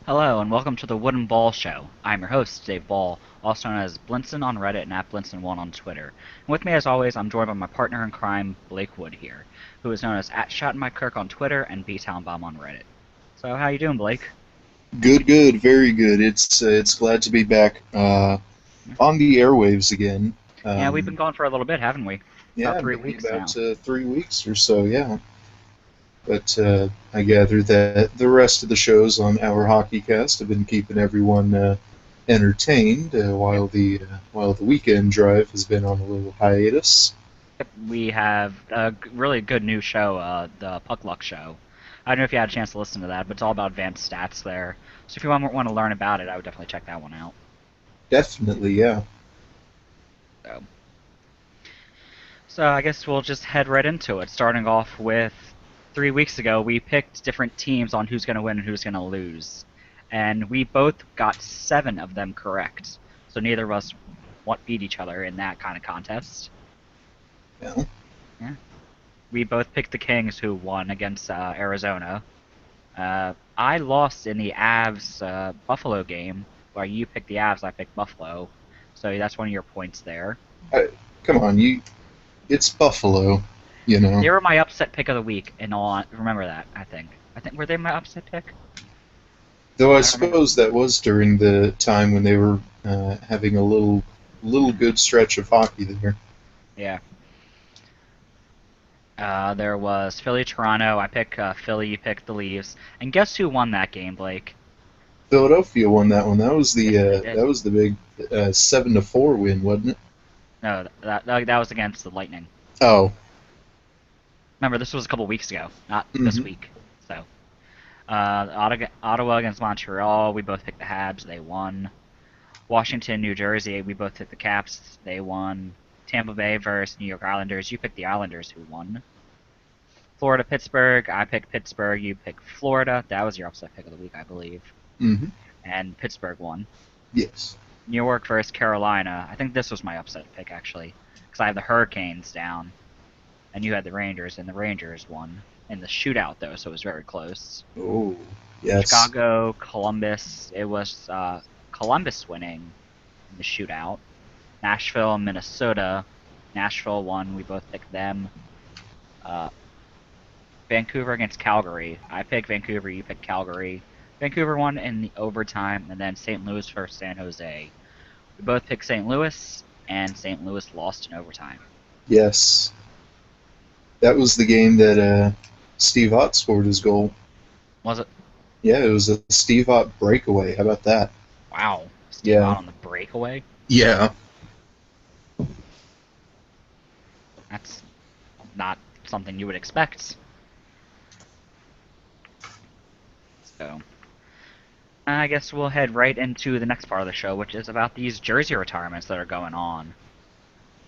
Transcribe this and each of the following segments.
Hello and welcome to the Wooden Ball Show. I'm your host, Dave Ball, also known as Blinson on Reddit and at Blinson1 on Twitter. And with me as always, I'm joined by my partner in crime, Blake Wood here, who is known as at Kirk on Twitter and BTownBomb on Reddit. So how you doing, Blake? Good, very good. It's glad to be back on the airwaves again. Yeah, we've been Um, gone for a little bit, haven't we? About yeah, three maybe weeks now. about 3 weeks or so. Yeah, but I gather that the rest of the shows on our hockey cast have been keeping everyone entertained Yep. while the weekend drive has been on a little hiatus. Yep. We have a really good new show, the Puck Luck Show. I don't know if you had a chance to listen to that, but it's all about advanced stats there. So if you want to learn about it, I would definitely check that one out. Definitely, yeah. So. So I guess we'll just head right into it, starting off with 3 weeks ago, we picked different teams on who's going to win and who's going to lose. And we both got 7 of them correct. So neither of us beat each other in that kind of contest. Yeah. Yeah. We both picked the Kings, who won against Arizona. I lost in the Avs Buffalo game, where you picked the Avs, I picked Buffalo. So that's one of your points there. I, Come on, you. It's Buffalo, you know. They were my upset pick of the week, and all remember that. I think were they my upset pick? Though I I don't remember. suppose that was during the time when they were having a little Hmm. good stretch of hockey there. Yeah. There was Philly Toronto. I picked Philly. You picked the Leafs. And guess who won that game, Blake? Philadelphia won that one. Yes, they did. That was the big 7-4 win, wasn't it? No, that was against the Lightning. Oh, Remember, this was a couple weeks ago, not this hmm, week. So, Ottawa against Montreal. We both picked the Habs. They won. Washington, New Jersey. We both picked the Caps. They won. Tampa Bay versus New York Islanders. You picked the Islanders, who won. Florida, Pittsburgh. I picked Pittsburgh. You picked Florida. That was your upset pick of the week, I believe. hmm, And Pittsburgh won. yes. New York versus Carolina. I think this was my upset pick, actually, because I have the Hurricanes down, and you had the Rangers, and the Rangers won in the shootout, though, so it was very close. Oh, yes. Chicago, Columbus. It was Columbus winning in the shootout. Nashville, Minnesota. Nashville won. We both picked them. Uh, Vancouver against Calgary. I picked Vancouver. You picked Calgary. Vancouver won in the overtime, and then St. Louis versus San Jose. We both picked St. Louis, and St. Louis lost in overtime. Yes. That was the game that Steve Ott scored his goal. Was it? Yeah, it was a Steve Ott breakaway. How about that? Wow. Steve Yeah. out on the breakaway? Yeah. That's not something you would expect. So, I guess we'll head right into the next part of the show, which is about these jersey retirements that are going on.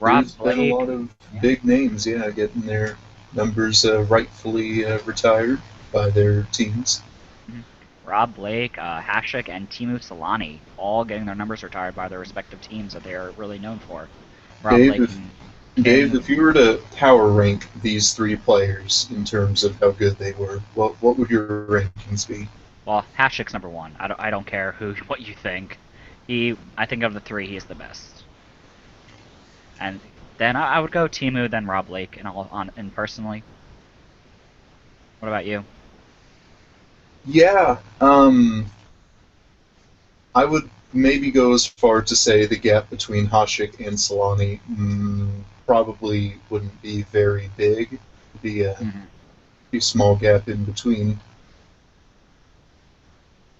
Rob There's been a lot Blake. of Yeah. big names, yeah, getting their numbers rightfully retired by their teams. Mhm. Rob Blake, Hasek, and Timu Solani, all getting their numbers retired by their respective teams that they are really known for. Rob Dave, Blake if and Dave, Kings. if you were to power rank these three players in terms of how good they were, what would your rankings be? Well, Hasek's number one. I don't care who what you think. I think of the three, he's the best. And then I would go Timu, then Rob Blake, and personally. What about you? Yeah, I would maybe go as far to say the gap between Hasek and Solani probably wouldn't be very big. It'd be Hmm. a small gap in between.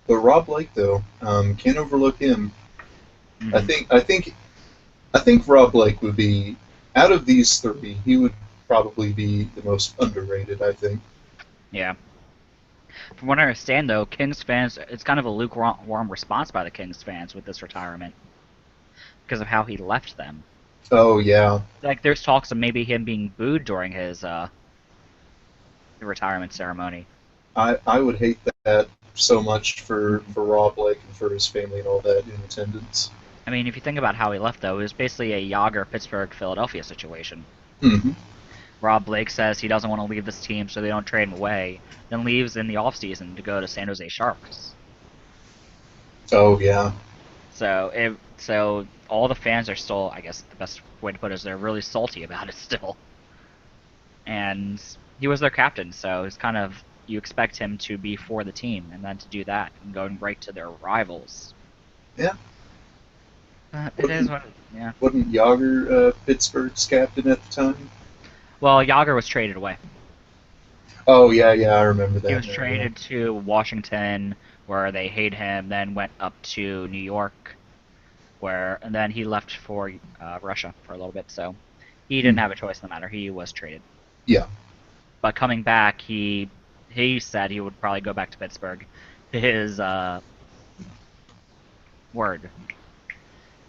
But Rob Blake, though, can't overlook him. I Hmm. think I think I think Rob Blake would be out of these three. He would probably be the most underrated. I think. Yeah. From what I understand, though, Kings fans, it's kind of a lukewarm response by the Kings fans with this retirement because of how he left them. Oh yeah, Like, there's talks of maybe him being booed during his retirement ceremony. I would hate that so much Hmm. for Rob Blake and for his family and all that in attendance. I mean, if you think about how he left, though, it was basically a Yager, Pittsburgh, Philadelphia situation. Hmm. Rob Blake says he doesn't want to leave this team, so they don't trade him away, then leaves in the offseason to go to San Jose Sharks. Oh yeah. So all the fans are still, I guess the best way to put it is they're really salty about it still. And he was their captain, so it's kind of you expect him to be for the team, and then to do that and going right to their rivals. Yeah. It is Wasn't what, yeah. wasn't Yager Pittsburgh's captain at the time? Well, Yager was traded away. Oh yeah, yeah, I remember He that was now. Yeah. traded to Washington, where they hate him. Then went up to New York, and then he left for Russia for a little bit. So he didn't Hmm. have a choice in the matter. He was traded. Yeah. But coming back, he said he would probably go back to Pittsburgh. His word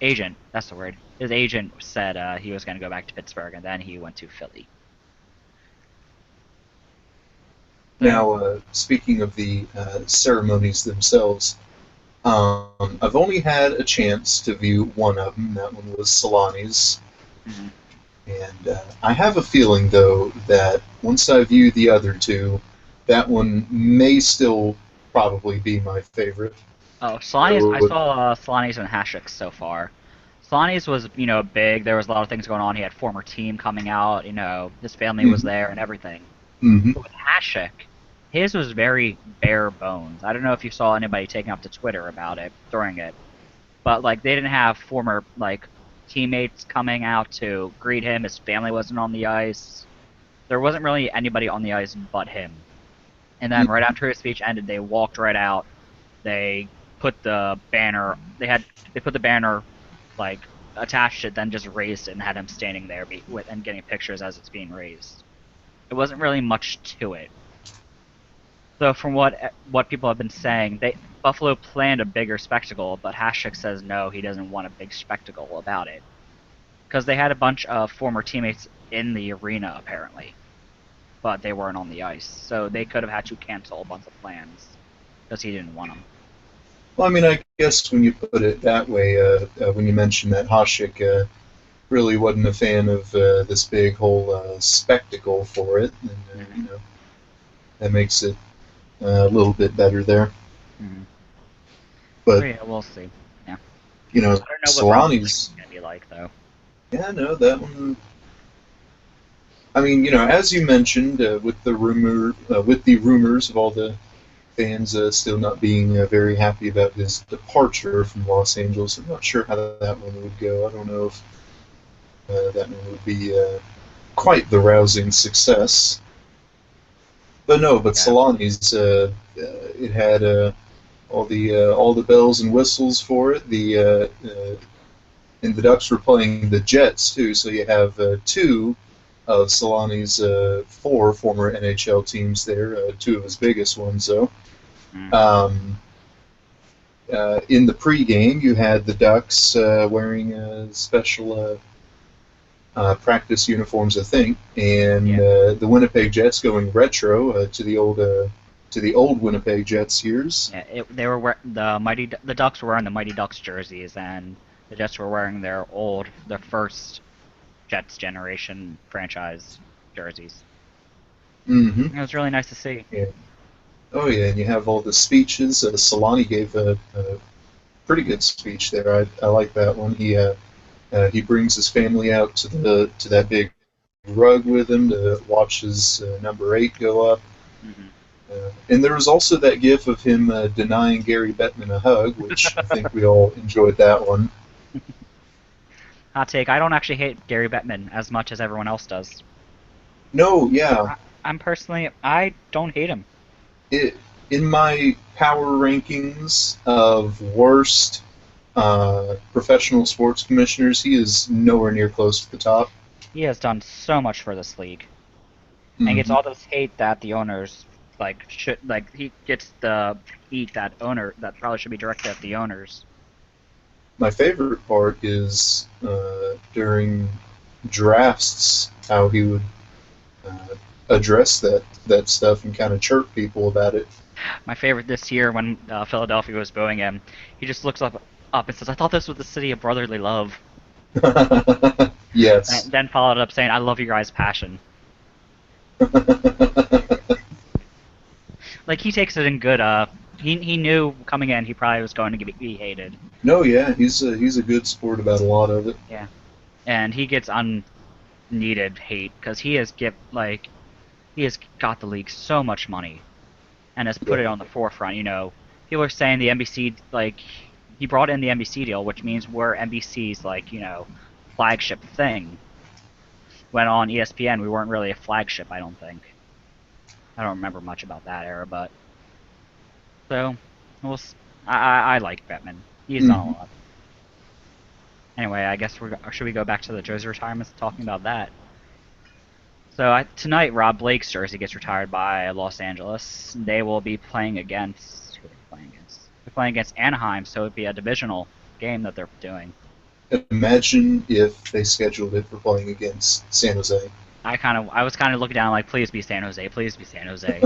agent, that's the word. His agent said he was going to go back to Pittsburgh, and then he went to Philly. So yeah. Now, speaking of the ceremonies themselves, I've only had a chance to view one of them. That one was Solani's. Mhm. And I have a feeling, though, that once I view the other two, that one may still probably be my favorite. Oh, Solani's. I So, saw Solani's and Hashik's so far. Solani's was, big. There was a lot of things going on. He had former team coming out. His family was mhm, there and everything. mhm. But with Hashik, his was very bare bones. I don't know if you saw anybody taking up to Twitter about it during it, but like they didn't have former like teammates coming out to greet him. His family wasn't on the ice. There wasn't really anybody on the ice but him. And then right after his speech ended, they walked right out. They put the banner. They put the banner like attached it, then just raised it and had him standing there and getting pictures as it's being raised. It wasn't really much to it. So from what people have been saying, Buffalo planned a bigger spectacle, but Hashik says no, he doesn't want a big spectacle about it because they had a bunch of former teammates in the arena apparently, but they weren't on the ice, so they could have had to cancel a bunch of plans because he didn't want them. Well, I mean, I guess when you put it that way, when you mentioned that Hasek really wasn't a fan of this big whole spectacle for it, and Mm-hmm. that makes it a little bit better there. Mm-hmm. So But yeah, we'll see. Yeah, I don't know what round six is Solani's, gonna be like though. yeah, no, that one. I mean, as you mentioned, with the rumors of all the fans still not being very happy about his departure from Los Angeles, I'm not sure how that one would go. I don't know if that one would be quite the rousing success. But no, but Yeah. Solani's, it had all the bells and whistles for it. And the Ducks were playing the Jets too, so you have two of Solani's four former NHL teams there, two of his biggest ones though. Mm. Um, in the pregame, you had the Ducks wearing special practice uniforms, I think, and Yeah. the Winnipeg Jets going retro to the old Winnipeg Jets years. Yeah. They were the Ducks were wearing the Mighty Ducks jerseys, and the Jets were wearing their first Jets generation franchise jerseys. Mm-hmm. It was really nice to see. Yeah. Oh yeah, and you have all the speeches. Solani gave a pretty good speech there. I like that one. He brings his family out to that big rug with him to watch his number 8 go up. Hmm. And there was also that gif of him denying Gary Bettman a hug, which I think we all enjoyed that one. Hot take: I don't actually hate Gary Bettman as much as everyone else does. No, yeah, I don't hate him. it, in my power rankings of worst professional sports commissioners, he is nowhere near close to the top. He has done so much for this league, and gets Mm-hmm. all this hate that the owners should he gets the heat that probably should be directed at the owners. My favorite part is during drafts how he would uh, address that stuff and kind of chirp people about it. My favorite this year when Philadelphia was booing him, he just looks up and says, "I thought this was the city of brotherly love," Yes. and then followed up saying, "I love your guys' passion." Like he takes it in good. he knew coming in he probably was going to be hated. No, yeah, he's a good sport about a lot of it. Yeah, and he gets unneeded hate because he has got the league so much money and has put Yeah. it on the forefront. People are saying the NBC he brought in the NBC deal, which means we're NBC's flagship thing. When on ESPN, we weren't really a flagship. I don't think. I don't remember much about that era, but so I like Bettman. He's done a Mhm. lot. Anyway, I guess should we go back to the jersey retirements talking about that? So tonight, Rob Blake's jersey gets retired by Los Angeles. They will be playing against who are they playing against? They're playing against Anaheim, so it'd be a divisional game that they're doing. Imagine if they scheduled it for playing against San Jose. I was kind of looking down like, please be San Jose, please be San Jose,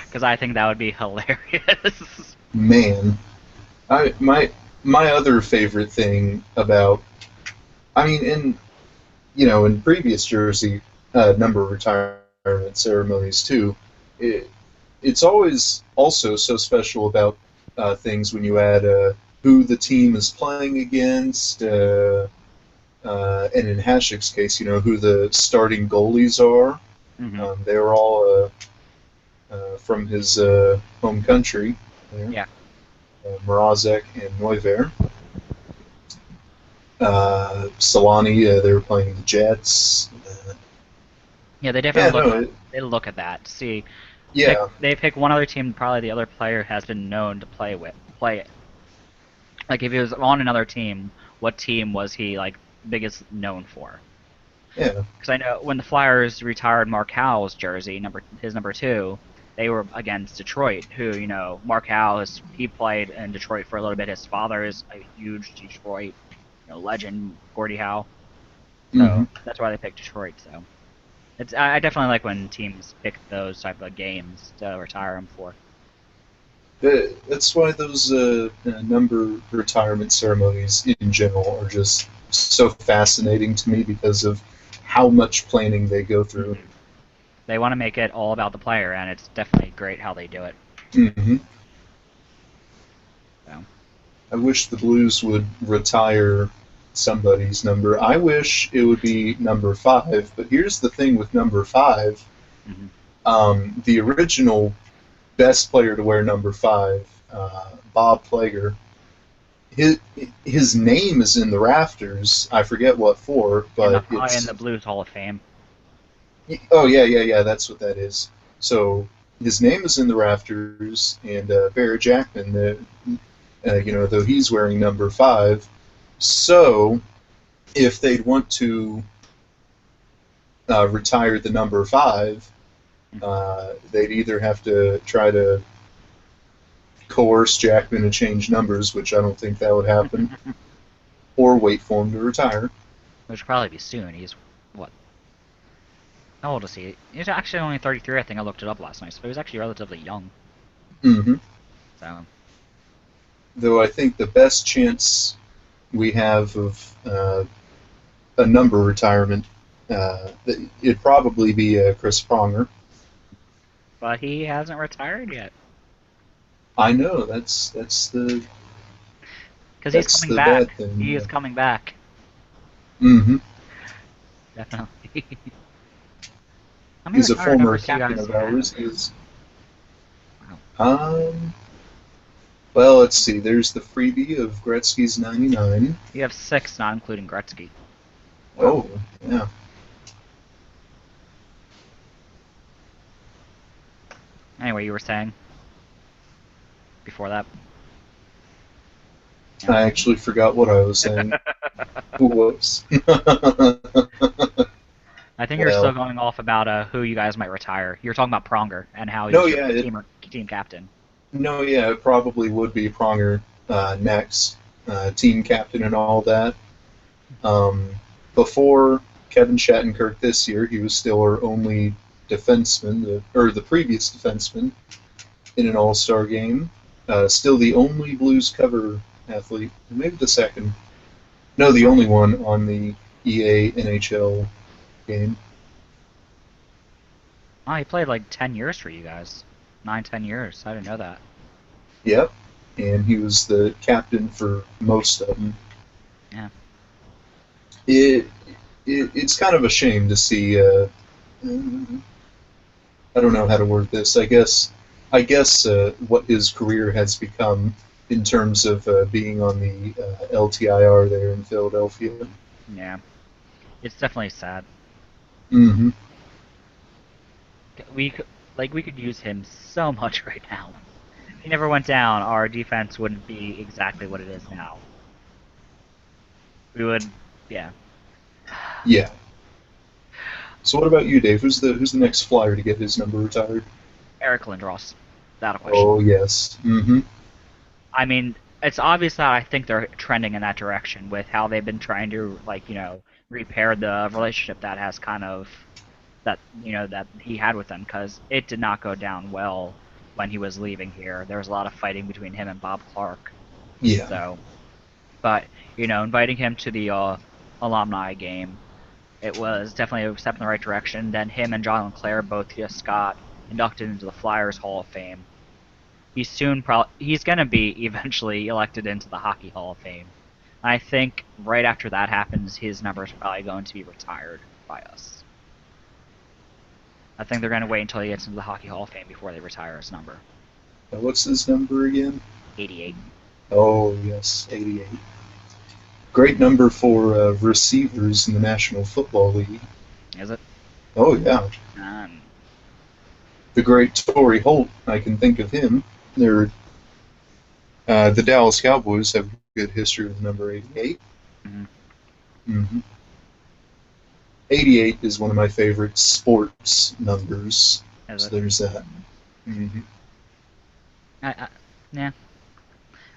because I think that would be hilarious. Man, I my other favorite thing about, I mean, in previous jersey number retirement ceremonies too, it, it's always also so special about things when you add who the team is playing against, and in Hashik's case, who the starting goalies are. Hmm. They were all from his home country there, Yeah, Mrazek and Neuver. Solani, they were playing the Jets. yeah, they Yeah, definitely no, they look at that. See, yeah. they pick one other team, probably the other player has been known to play it. Like if he was on another team, what team was he biggest known for? Yeah. Because I know when the Flyers retired Mark Howell's jersey, his number 2, they were against Detroit, who Mark Howell he played in Detroit for a little bit. His father is a huge Detroit legend, Gordie Howe. Hmm. So that's why they picked Detroit. So I definitely like when teams pick those type of games to retire him for. That's why those number retirement ceremonies in general are just so fascinating to me because of how much planning they go through. Hmm. They want to make it all about the player, and it's definitely great how they do it. Hmm. So. I wish the Blues would retire somebody's number. I wish it would be number 5, but here's the thing with number 5. Hmm. The original best player to wear number 5, Bob Plager, his, his name is in the rafters. I forget what for, but In it's. the Blues Hall of Fame. Oh, yeah, yeah, yeah, that's what that is. So his name is in the rafters, and Barry Jackman, though he's wearing number 5. So if they'd want to retire the number 5, they'd either have to try to coerce Jackman to change numbers, which I don't think that would happen, or wait for him to retire. Which would probably be soon. He's what? How old is he? He's actually only 33. I think I looked it up last night, so he was actually relatively young. Hmm. So Though I think the best chance we have of a number retirement, it'd probably be Chris Pronger. but he hasn't retired yet I know that's because he's that's coming the bad back. thing. He is Yeah. coming back. Hmm. Definitely. How many He's a retired former numbers do you captain guys of have? ours. Is Wow. um. Well, let's see. There's the freebie of Gretzky's 99. You have 6, not including Gretzky. Wow. Oh, yeah. Anyway, you were saying before that. I actually forgot what I was saying. Whoops. I think you're still Well, going off about who you guys might retire. You're talking about Pronger and how no, he's your yeah, team captain. no, yeah, it probably would be Pronger next, team captain and all that. Um, Before Kevin Shattenkirk this year, he was still our only defenseman, or the previous defenseman in an All-Star game. Still the only Blues cover athlete, maybe the second. No, the only one on the EA NHL game. Oh, he played like 10 years for you guys. 9, 10 years. I didn't know that. Yep, and he was the captain for most of them. Yeah. It, it's kind of a shame to see. I don't know how to word this. I guess what his career has become in terms of being on the LTIR there in Philadelphia. Yeah. It's definitely sad. Hmm. We could, we could use him so much right now. If he never went down, our defense wouldn't be exactly what it is now. We would, yeah. Yeah. So what about you, Dave? Who's the next Flyer to get his number retired? Eric Lindros, without a question. Oh yes. Hmm. I mean, it's obvious that I think they're trending in that direction with how they've been trying to, repair the relationship that has kind of that he had with them because it did not go down well when he was leaving here. There was a lot of fighting between him and Bob Clark. Yeah. So, but inviting him to the alumni game, it was definitely a step in the right direction. Then him and John LeClaire both just got inducted into the Flyers Hall of Fame. He's gonna be eventually elected into the Hockey Hall of Fame. I think right after that happens, his number is probably going to be retired by us. I think they're going to wait until he gets into the Hockey Hall of Fame before they retire his number. What's his number again? 88. Oh yes, 88. Great number for receivers in the National Football League. Is it? Oh yeah. Um, The great Torrey Holt. I can think of him. The Dallas Cowboys have a good history with number 88. mhm. Hmm. 88 is one of my favorite sports numbers. Is So it? there's that. Hmm. Yeah.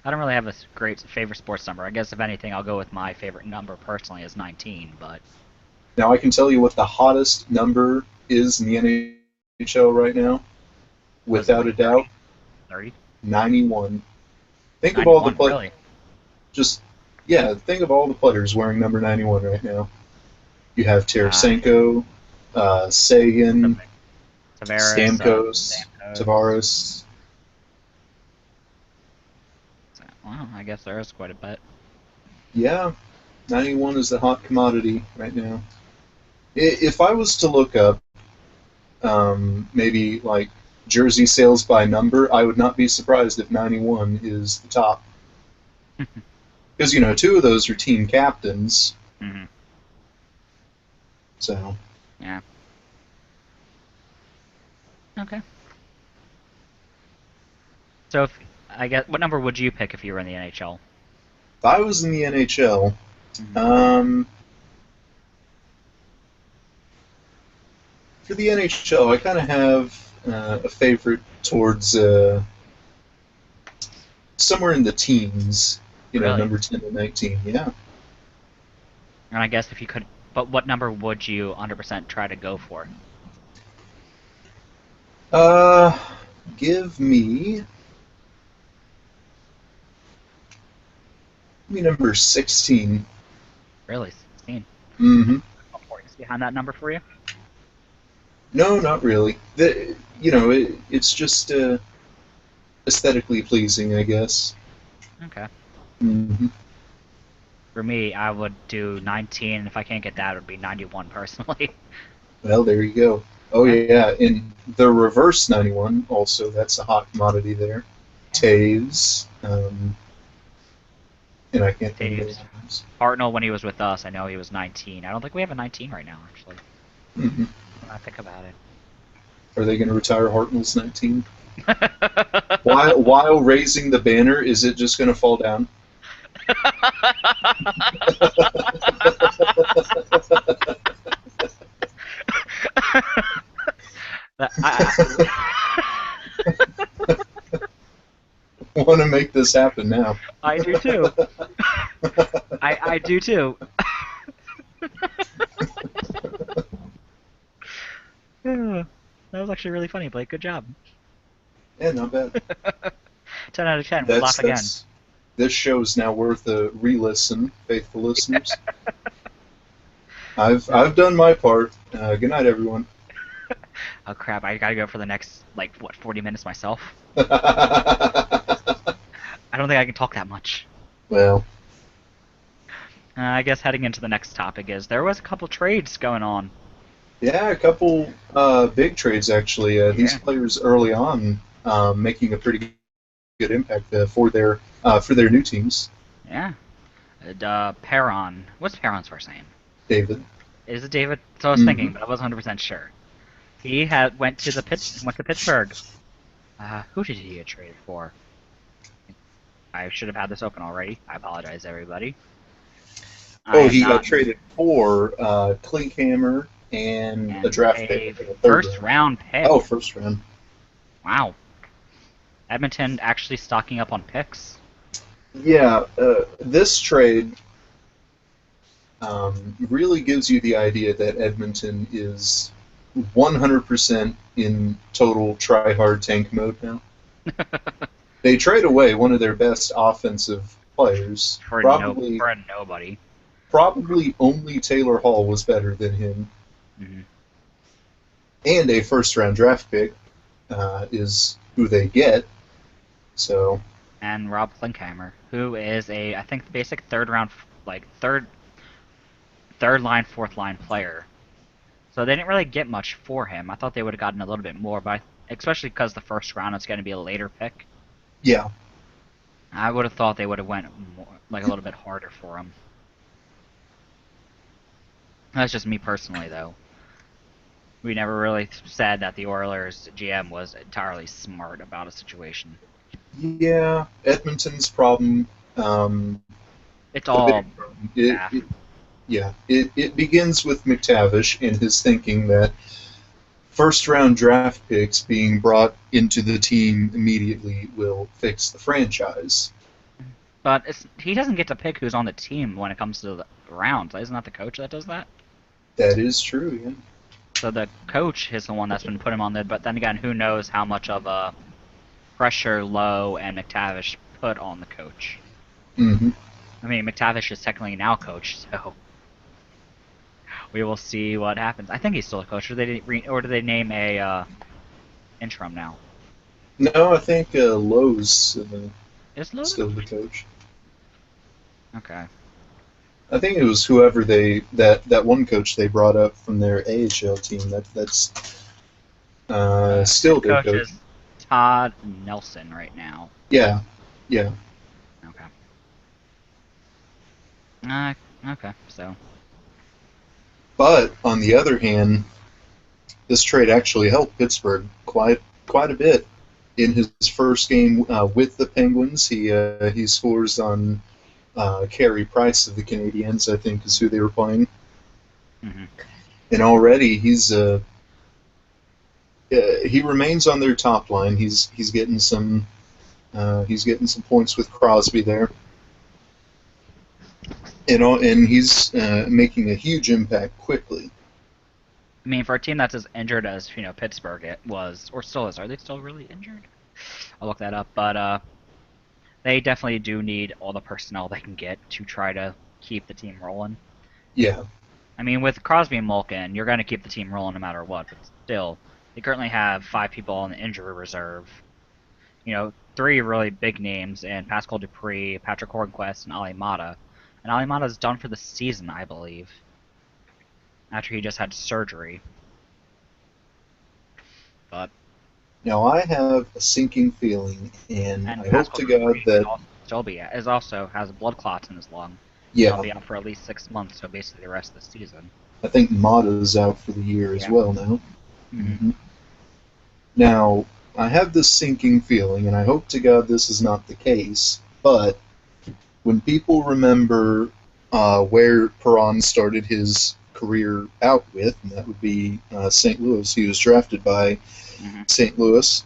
I don't really have a great favorite sports number. I guess if anything, I'll go with my favorite number personally is 19. But Now I can tell you what the hottest number is in the NHL right now, was it without like a doubt. 30? 91. Think of all the 91, really? just yeah. Think of all the players wearing number 91 right now. You have Uh, Tarasenko, Sagan, Tavares, Stamkos, Stamkos. Tavares. Wow, I guess there is quite a bit. Yeah, 91 is the hot commodity right now. If I was to look up maybe like jersey sales by number, I would not be surprised if 91 is the top. Because, two of those are team captains. Hmm. So, Yeah. Okay. So if I guess what number would you pick if you were in the NHL? if I was in the NHL, Hmm. um, for the NHL, I kind of have a favorite towards somewhere in the teens. Really? Number 10 to 19. Yeah. And I guess if you could, but what number would you 100% try to go for? Uh, give me number 16. Really, 16. Mm-hmm. Points behind that number for you? No, not really. It's just aesthetically pleasing, I guess. Okay. Hmm. For me, I would do 19, and if I can't get that, it would be 91 personally. Well, there you go. Oh Yeah. yeah, in the reverse 91, also that's a hot commodity there. Taves, and I can't think of Taves. the others. Hartnell, when he was with us, I know he was 19. I don't think we have a 19 right now, actually. Hmm. When I think about Are they going to retire Hartnell's 19? it. While raising the banner, is it just going to fall down? I want to make this happen now. I do too. I do too. That was actually really funny, Blake. Good job. Yeah, not bad. 10 out of 10. We'll That's laugh again. that's this show's now worth a re-listen, faithful listeners. I've done my part. Good night, everyone. Oh crap! I gotta go for the next 40 minutes myself. I don't think I can talk that much. Well, I guess heading into the next topic is there was a couple trades going on. yeah, a couple big trades actually. These Yeah. players early on making a pretty good impact for their new teams. Yeah. Perron. What's Perron's first name? David. Is it David? So I was Hmm. thinking, but I wasn't 100% sure. He had went to Pittsburgh. Who did he get traded for? I should have had this open already. I apologize, everybody. I Oh, am he got not. traded for Klinkhammer and a And draft pick, a I think a third first round. round Oh, pick. first round. Wow. Edmonton actually stocking up on picks. Yeah, this trade really gives you the idea that Edmonton is 100% in total try hard tank mode now. They trade away one of their best offensive players. Probably, For a nobody. probably only Taylor Hall was better than him, Hmm. and a first round draft pick is who they get. So And Rob Klinkheimer, who is I think the basic third round, third line, fourth line player. So they didn't really get much for him. I thought they would have gotten a little bit more, but especially because the first round is going to be a later pick. yeah, I would have thought they would have went more, a little bit harder for him. That's just me personally, though. We never really said that the Oilers GM was entirely smart about a situation. yeah. Edmonton's problem, um, It's the all big problem. staff. It begins with McTavish and his thinking that first round draft picks being brought into the team immediately will fix the franchise. But he doesn't get to pick who's on the team when it comes to the rounds. Isn't that the coach that does that? That is true, yeah. So the coach is the one that's been put him on there. But then again, who knows how much of a pressure Lowe and McTavish put on the coach? Hmm. I mean, McTavish is technically now coach, so we will see what happens. I think he's still a coach, or or do they name a interim now? No, I think Lowe's Is Lowe the still the coach? coach. Okay. I think it was whoever that one coach they brought up from their AHL team. That's still Head their coach coach. is Todd Nelson right now. Yeah, yeah. Okay. Okay. So. But on the other hand, this trade actually helped Pittsburgh quite a bit. In his first game with the Penguins, he scores on Carey Price of the Canadiens, I think, is who they were playing, Hmm. and already he remains on their top line. He's getting some points with Crosby there, and he's making a huge impact quickly. I mean, for a team that's as injured as Pittsburgh it was, or still is, are they still really injured? I'll look that up. But they definitely do need all the personnel they can get to try to keep the team rolling. Yeah, I mean, with Crosby and Malkin, you're going to keep the team rolling no matter what. But still, they currently have 5 people on the injury reserve. 3 really big names in Pascal Dupree, Patrick Hornquist, and Ali Mata. And Ali Mata's done for the season, I believe, after he just had surgery. But now I have a sinking feeling, and and I hope Pascal to God Dupree could that also still be is also has blood clots in his lung. And he'll yeah, be out for at least 6 months, so basically the rest of the season. I think Mata's out for the year as Yeah. well now. Hmm. Now, I have this sinking feeling, and I hope to God this is not the case, but when people remember where Perron started his career out with, and that would be St. Louis, he was drafted by Hmm. St. Louis.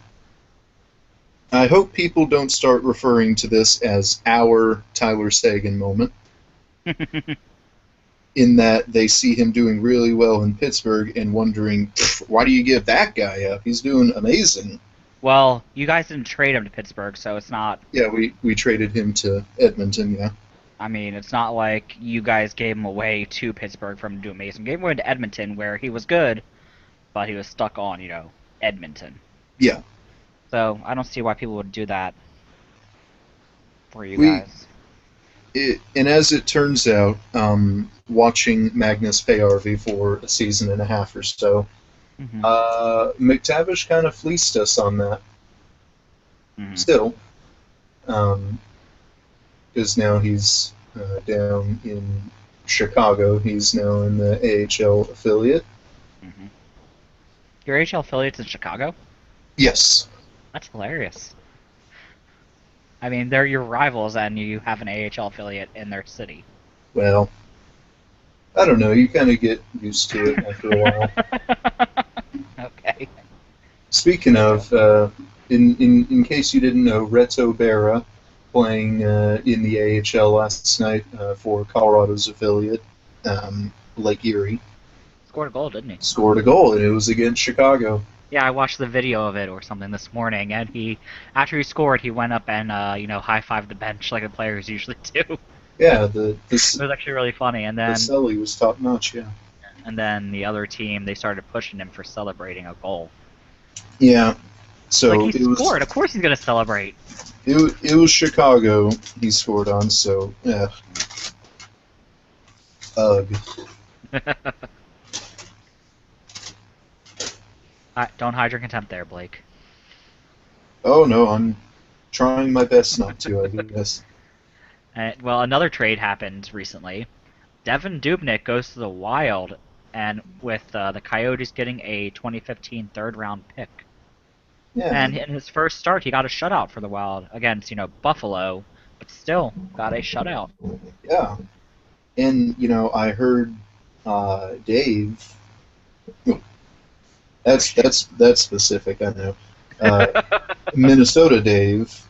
I hope people don't start referring to this as our Tyler Sagan moment, in that they see him doing really well in Pittsburgh and wondering, why do you give that guy up? He's doing amazing. Well, you guys didn't trade him to Pittsburgh, so it's not. Yeah, we traded him to Edmonton, yeah. I mean, it's not like you guys gave him away to Pittsburgh for him to do amazing. Gave him away to Edmonton, where he was good, but he was stuck on, Edmonton. Yeah, So I don't see why people would do that for you we guys. and as it turns out, watching Magnus Payarvi for a season and a half or so, Hmm. McTavish kind of fleeced us on that. Hmm. Still, because now he's down in Chicago. He's now in the AHL affiliate. Hmm. Your AHL affiliate's in Chicago? Yes. That's hilarious. I mean, they're your rivals, and you have an AHL affiliate in their city. Well, I don't know. You kind of get used to it after a while. Okay. Speaking of, in case you didn't know, Reto Berra playing in the AHL last night for Colorado's affiliate, Lake Erie, Scored a goal, didn't he? scored a goal, and it was against Chicago. Yeah, I watched the video of it or something this morning, and after he scored, he went up and, high-fived the bench like the players usually do. Yeah, It was actually really funny, and the then Selly was top notch. Yeah. the other team, they started pushing him for celebrating a goal. Yeah. Like, So he scored, of course he's gonna celebrate. it was Chicago he scored on. So yeah. Ugh. Don't hide your contempt there, Blake. Oh no, I'm trying my best not to. I guess. Well, another trade happened recently. Devin Dubnyk goes to the Wild, and with the Coyotes getting a 2015 third-round pick. Yeah. And in his first start, he got a shutout for the Wild against, Buffalo, but still got a shutout. Yeah. And I heard Dave. That's specific. I know. Minnesota Dave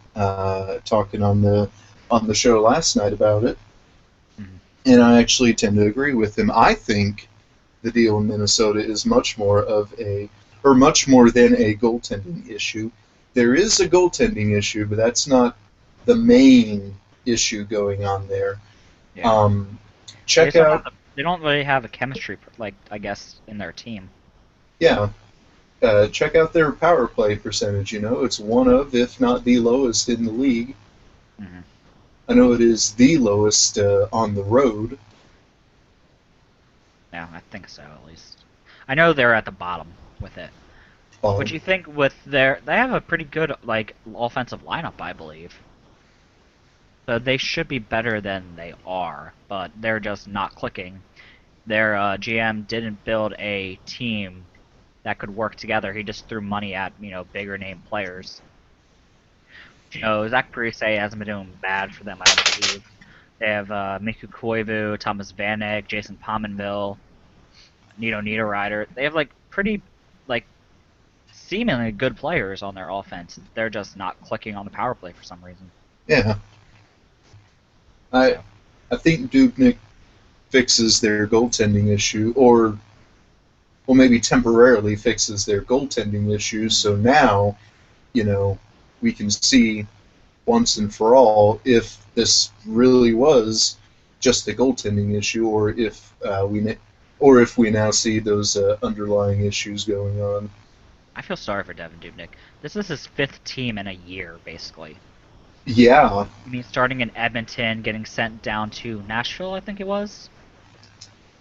talking on the show last night about it, Mhm. and I actually tend to agree with him. I think the deal in Minnesota is much more than a goaltending issue. There is a goaltending issue, but that's not the main issue going on there. Yeah. Check out, They don't really have a chemistry, like, I guess, in their team. yeah, check out their power play percentage. It's one of, if not the lowest in the league. Hmm. I know it is the lowest on the road. Yeah, I think so, at least. I know they're at the bottom with it. What Um, you think they have a pretty good, like, offensive lineup, I believe. So they should be better than they are, but they're just not clicking. Their GM didn't build a team that could work together. He just threw money at, bigger name players. Zach Parise hasn't been doing bad for them, I don't believe. They have Miku Koivu, Thomas Vanek, Jason Pominville, Nito Niederreiter. They have, like, pretty, like, seemingly good players on their offense. They're just not clicking on the power play for some reason. yeah, I So, I think Dubnik fixes their goaltending issue, or well, maybe temporarily fixes their goaltending issues. So now, you know, we can see once and for all if this really was just a goaltending issue, or if we now see those underlying issues going on. I feel sorry for Devin Dubnyk. This is his fifth team in a year, basically. Yeah, I mean, starting in Edmonton, getting sent down to Nashville, I think it was,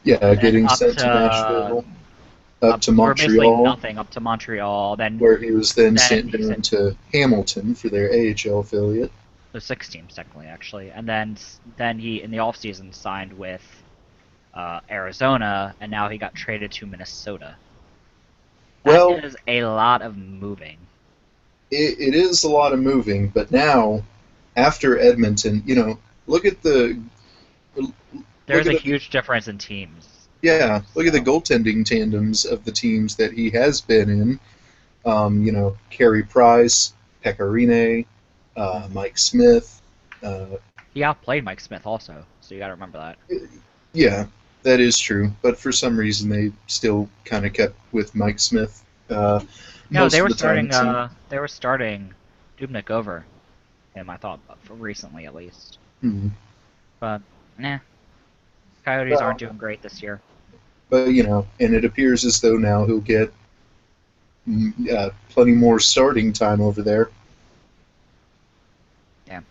yeah, and then getting sent to Nashville, up to or basically Montreal, nothing, up to Montreal. where he was then Then sent he down sent to Hamilton for their AHL affiliate. the six teams technically, actually, and then he in the off season signed with Arizona, and now he got traded to Minnesota. That Well, is a lot of moving. it is a lot of moving, but now after Edmonton, look at the look There's at a the huge difference in teams. look at the So, goaltending tandems of the teams that he has been in. Carey Price, Pecorine, mhm. Mike Smith. He outplayed Mike Smith also, so you got to remember that. Yeah, that is true. But for some reason, they still kind of kept with Mike Smith No, most of the time. It seemed. They were starting Dubnik over him. I thought for recently at least, Hmm. but nah, Coyotes aren't Well, doing great this year. but and it appears as though now he'll get plenty more starting time over there. Yeah.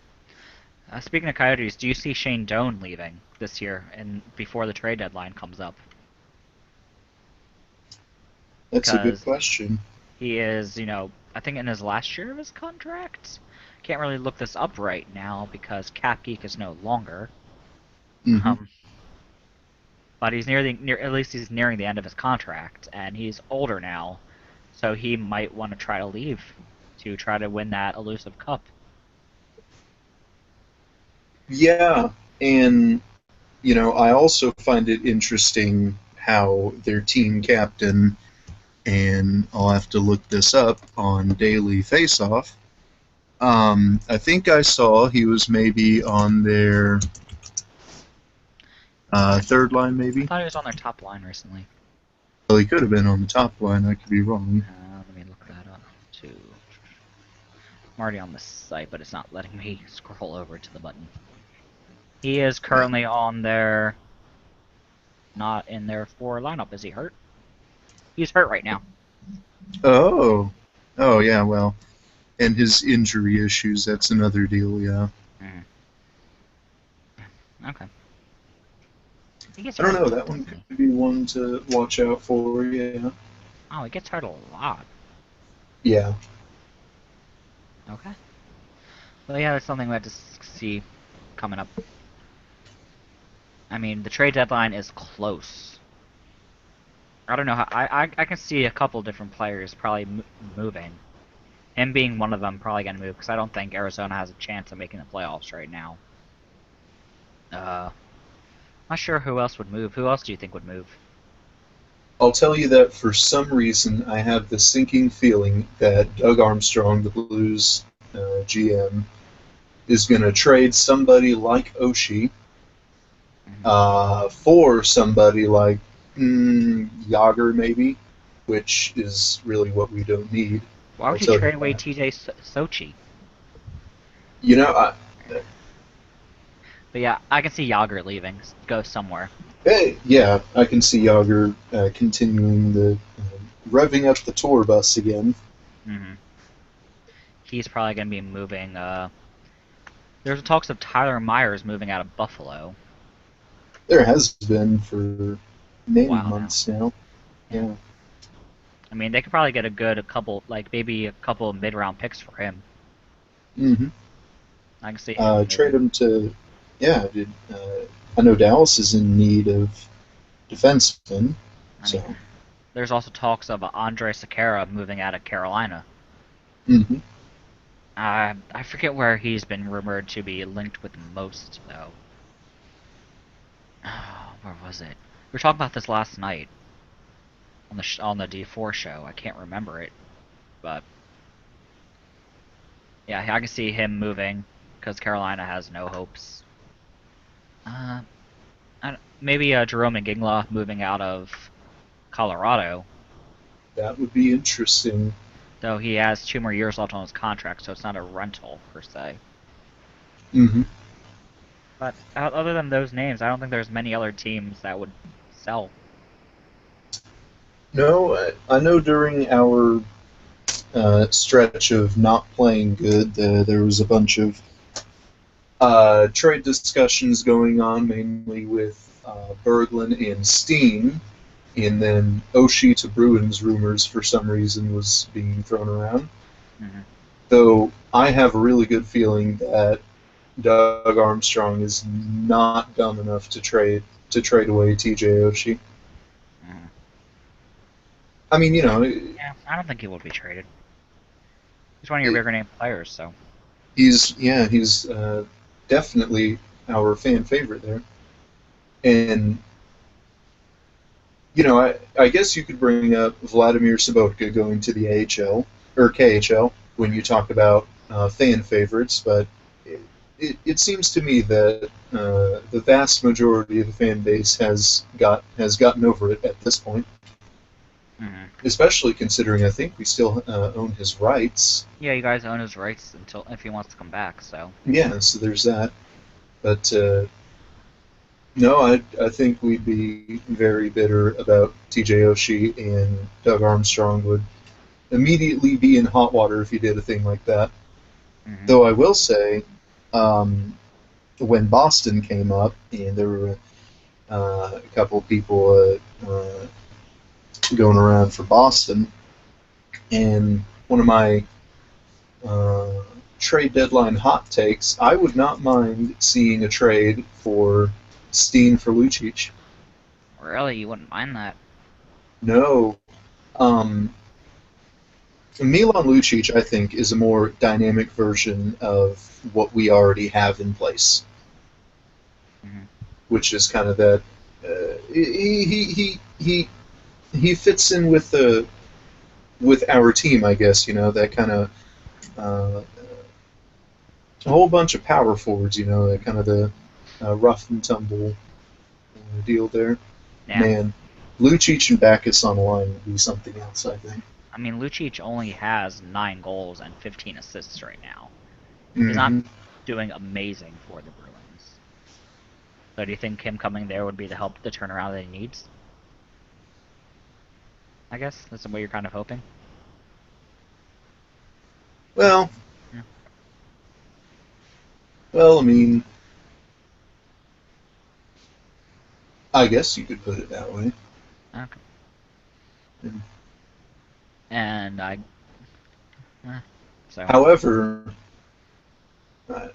Speaking of Coyotes, do you see Shane Doan leaving this year and before the trade deadline comes up? That's a good Because question. he is, I think in his last year of his contract. Can't really look this up right now because Cap Geek is no longer. Hmm. Um, but he's at least he's nearing the end of his contract, and he's older now, so he might want to try to leave to try to win that elusive cup. Yeah, and I also find it interesting how their team captain, and I'll have to look this up on Daily Faceoff. I think I saw he was maybe on their third line, I maybe. thought he was on their top line recently. Well, he could have been on the top line. I could be wrong. Let me look that up too. I'm already on the site, but it's not letting me scroll over to the button. He is currently on their, not in their 4 lineup. Is he hurt? He's hurt right now. Oh, oh yeah. Well, and his injury issues—that's another deal. Yeah. Mm. Okay. He gets I don't hurt a know. lot, That one doesn't he? could be one to watch out for. Yeah. Oh, he gets hurt a lot. Yeah. Okay. Well, yeah, that's something we have to see coming up. I mean, the trade deadline is close. I don't know how. I can see a couple different players probably moving. Him being one of them probably gonna move because I don't think Arizona has a chance of making the playoffs right now. Not sure who else would move. Who else do you think would move? I'll tell you that for some reason I have the sinking feeling that Doug Armstrong, the Blues GM, is going to trade somebody like Oshie for somebody like Yager, maybe, which is really what we don't need. Why I'll would you tell you trade away that. TJ Sochi? You know, I, But yeah, I can see Yager leaving, go somewhere. yeah, I can see Yager continuing the revving up the tour bus again. Hmm He's probably gonna be moving. There's talks of Tyler Myers moving out of Buffalo. There has been for many Wow, now. months now. Yeah. Yeah. I mean, they could probably get a couple, like maybe a couple of mid-round picks for him. Hmm. I can see him Trade moving. him to, yeah. I know Dallas is in need of defensemen, I so. mean, there's also talks of Andre Sekera moving out of Carolina. Hmm. I forget where he's been rumored to be linked with most, though. Oh, where was it? We were talking about this last night on the D4 show. I can't remember it, but yeah, I can see him moving because Carolina has no hopes. Uh, maybe Jerome Gingla moving out of Colorado, That would be interesting. though he has 2 more years left on his contract, so it's not a rental per se. Hmm. But other than those names, I don't think there's many other teams that would sell. No, I know during our stretch of not playing good, there was a bunch of trade discussions going on, mainly with Berglund and Steen, and then Oshie to Bruins rumors for some reason was being thrown around. Hmm Though I have a really good feeling that Doug Armstrong is not dumb enough to trade away TJ Oshie. hmm I mean, Yeah, I don't think he will be traded. He's one of your it, bigger name players, so. he's definitely our fan favorite there. And I guess you could bring up Vladimir Sobotka going to the AHL or KHL when you talk about fan favorites, but it seems to me that the vast majority of the fan base has gotten over it at this point. Hmm Especially considering I think we still own his rights. Yeah, you guys own his rights until if he wants to come back, so. Yeah, so there's that. But no, I think we'd be very bitter about TJ Oshie, and Doug Armstrong would immediately be in hot water if you did a thing like that. Hmm. Though I will say, um, when Boston came up, and there were a couple of people going around for Boston, and one of my uh, trade deadline hot takes, I would not mind seeing a trade for Steen for Lucic. Really, you wouldn't mind that? No. Um, Milan Lucic, I think, is a more dynamic version of what we already have in place, Hmm. which is kind of that. He fits in with our team, I guess. You know, that kind of uh, a whole bunch of power forwards. You know, that kind of the rough and tumble deal there. Yeah. Man, Lucic and Backus on the line would be something else, I think. I mean, Lucic only has 9 goals and 15 assists right now. He's not Hmm. doing amazing for the Bruins. So do you think him coming there would be the help, the turnaround that he needs? I guess that's what you're kind of hoping. Well, Yeah. well, I mean, I guess you could put it that way. Okay. And And eh, so however,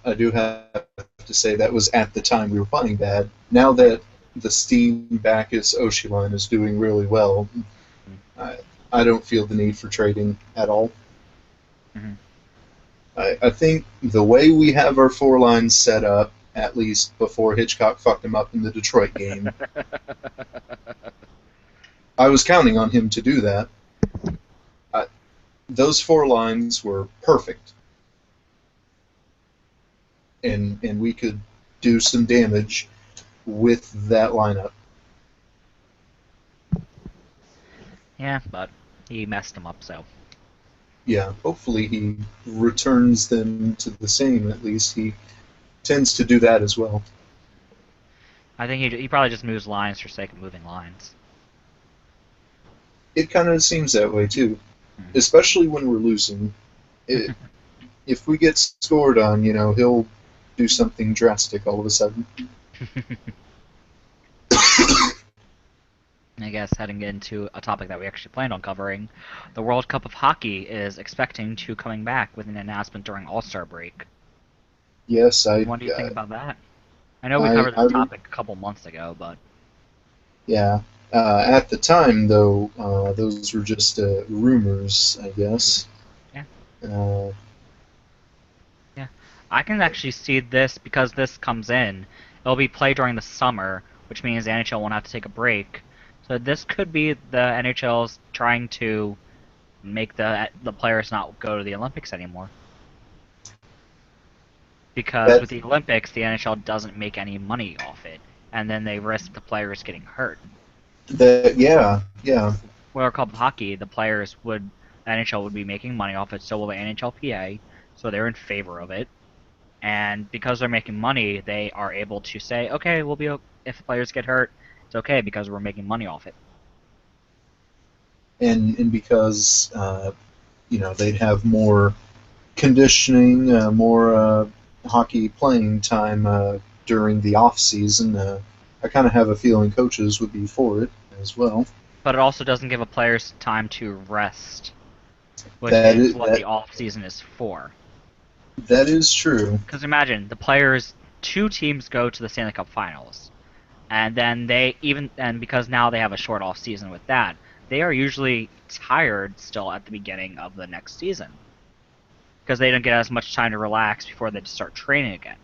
I do have to say that was at the time we were playing bad. Now that the Steam Bacchus Oshie line is doing really well, I, I don't feel the need for trading at all. mm-hmm. I think the way we have our four lines set up, at least before Hitchcock fucked him up in the Detroit game, I was counting on him to do that. I, those four lines were perfect, and we could do some damage with that lineup. Yeah, but he messed him up. So Yeah, hopefully he returns them to the same. At least he tends to do that as well. I think he probably just moves lines for sake of moving lines. It kind of seems that way too, Hmm. especially when we're losing. It, if we get scored on, he'll do something drastic all of a sudden. I guess heading into a topic that we actually planned on covering, the World Cup of Hockey is expecting to coming back with an announcement during All-Star break. Yes, What do you think about that? I know we covered this I would, topic a couple months ago, but yeah. At the time, though, those were just rumors, I guess. yeah, Uh, yeah. I can actually see this because this comes in. It'll be played during the summer, which means the NHL won't have to take a break. So this could be the NHL's trying to make the players not go to the Olympics anymore. Because that with the Olympics, the NHL doesn't make any money off it, and then they risk the players getting hurt. yeah, yeah. World Cup of Hockey, the players would NHL would be making money off it. So will the NHLPA. So they're in favor of it, and because they're making money, they are able to say, okay, we'll be if the players get hurt, it's okay because we're making money off it. And because they'd have more conditioning, more hockey playing time during the off season. I kind of have a feeling coaches would be for it as well. But it also doesn't give a players time to rest, which That is is what that the off season is for. that is true. Because imagine the players, two teams go to the Stanley Cup Finals, and then and because now they have a short off season with that, they are usually tired still at the beginning of the next season because they don't get as much time to relax before they start training again.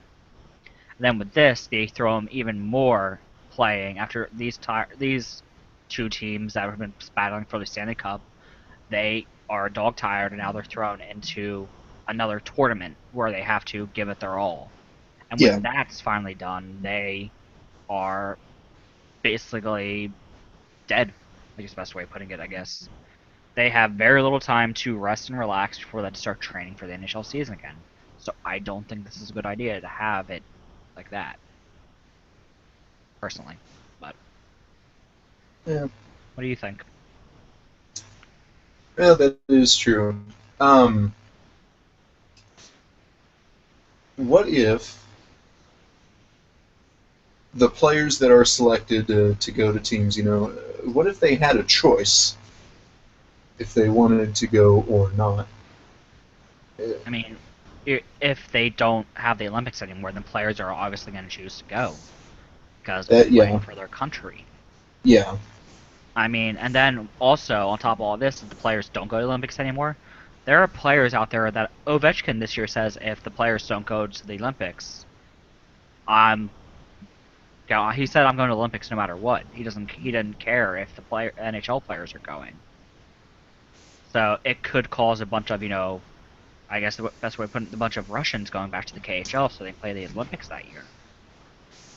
And then with this, they throw them even more playing after these two teams that have been battling for the Stanley Cup. They are dog tired, and now they're thrown into another tournament where they have to give it their all. And Yeah, when that's finally done, they are basically dead. I guess the best way of putting it, I guess. They have very little time to rest and relax before they start training for the initial season again. So I don't think this is a good idea to have it like that, personally. But yeah. what do you think? Yeah, that is true. Um, what if the players that are selected to go to teams, what if they had a choice if they wanted to go or not? Uh, I mean, if they don't have the Olympics anymore, then players are obviously going to choose to go because they'll be That, playing yeah, for their country. yeah, I mean, and then also on top of all this, if the players don't go to the Olympics anymore, there are players out there that Ovechkin this year says if the players don't go to the Olympics, I'm. Yeah, he said I'm going to the Olympics no matter what. He doesn't. He didn't care if the NHL players are going. So it could cause a bunch of I guess the best way to put it, a bunch of Russians going back to the KHL so they play the Olympics that year.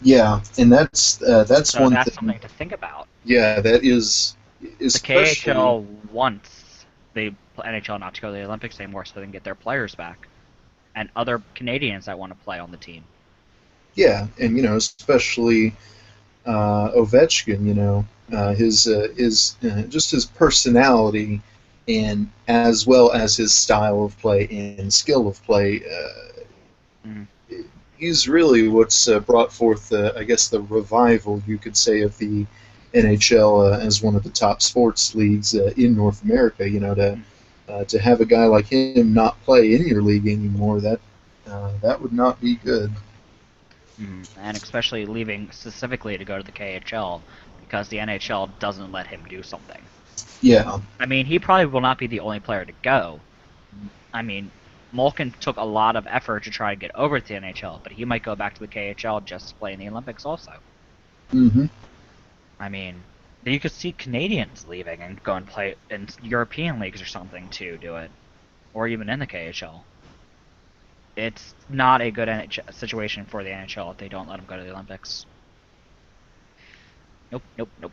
yeah, and that's So one that's thing. something to think about. Yeah, that is The especially. KHL wants the NHL not to go to the Olympics anymore so they can get their players back and other Canadians that want to play on the team. Yeah, and especially Ovechkin, his just his personality, and as well as his style of play and skill of play. Mm-hmm. He's really what's brought forth, I guess, the revival, you could say, of the NHL as one of the top sports leagues in North America. To have a guy like him not play in your league anymore, that would not be good. And especially leaving specifically to go to the KHL because the NHL doesn't let him do something. Yeah, I mean, he probably will not be the only player to go. I mean, Malkin took a lot of effort to try to get over to the NHL, but he might go back to the KHL just to play in the Olympics also. hmm I mean, you could see Canadians leaving and go and play in European leagues or something to do it, or even in the KHL. It's not a good situation for the NHL if they don't let him go to the Olympics. Nope, nope, nope.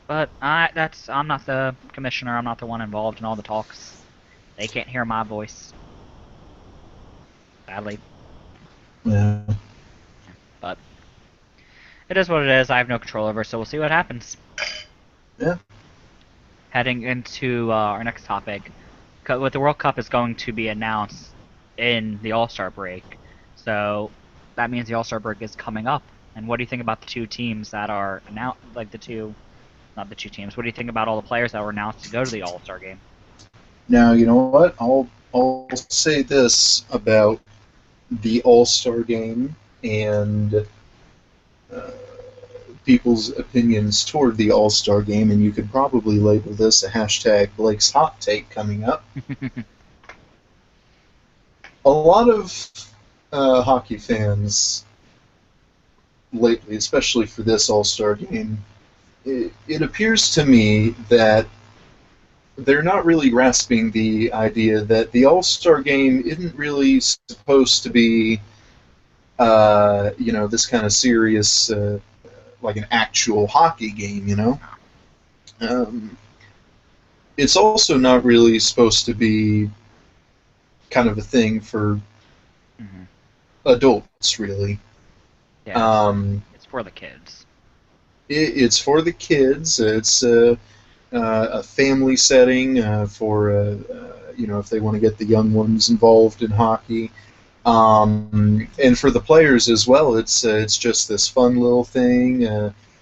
But I'm not the commissioner. I'm not the one involved in all the talks. They can't hear my voice, sadly. yeah, But it is what it is. I have no control over, so we'll see what happens. yeah. Heading into our next topic, with the World Cup is going to be announced in the All-Star break, so that means the All-Star break is coming up. And what do you think about the two teams that are announced? Like the two, not the two teams. What do you think about all the players that were announced to go to the All-Star game? Now you know what? I'll say this about the All Star game and uh, people's opinions toward the All Star game, and you could probably label this a hashtag Blake's hot take coming up. A lot of hockey fans lately, especially for this All Star game, it appears to me that they're not really grasping the idea that the All Star game isn't really supposed to be, this kind of serious, like an actual hockey game. Um, it's also not really supposed to be kind of a thing for hmm adults, really. Yeah, Um, it's for the kids. it's for the kids. It's a family setting for if they want to get the young ones involved in hockey, and for the players as well. It's just this fun little thing,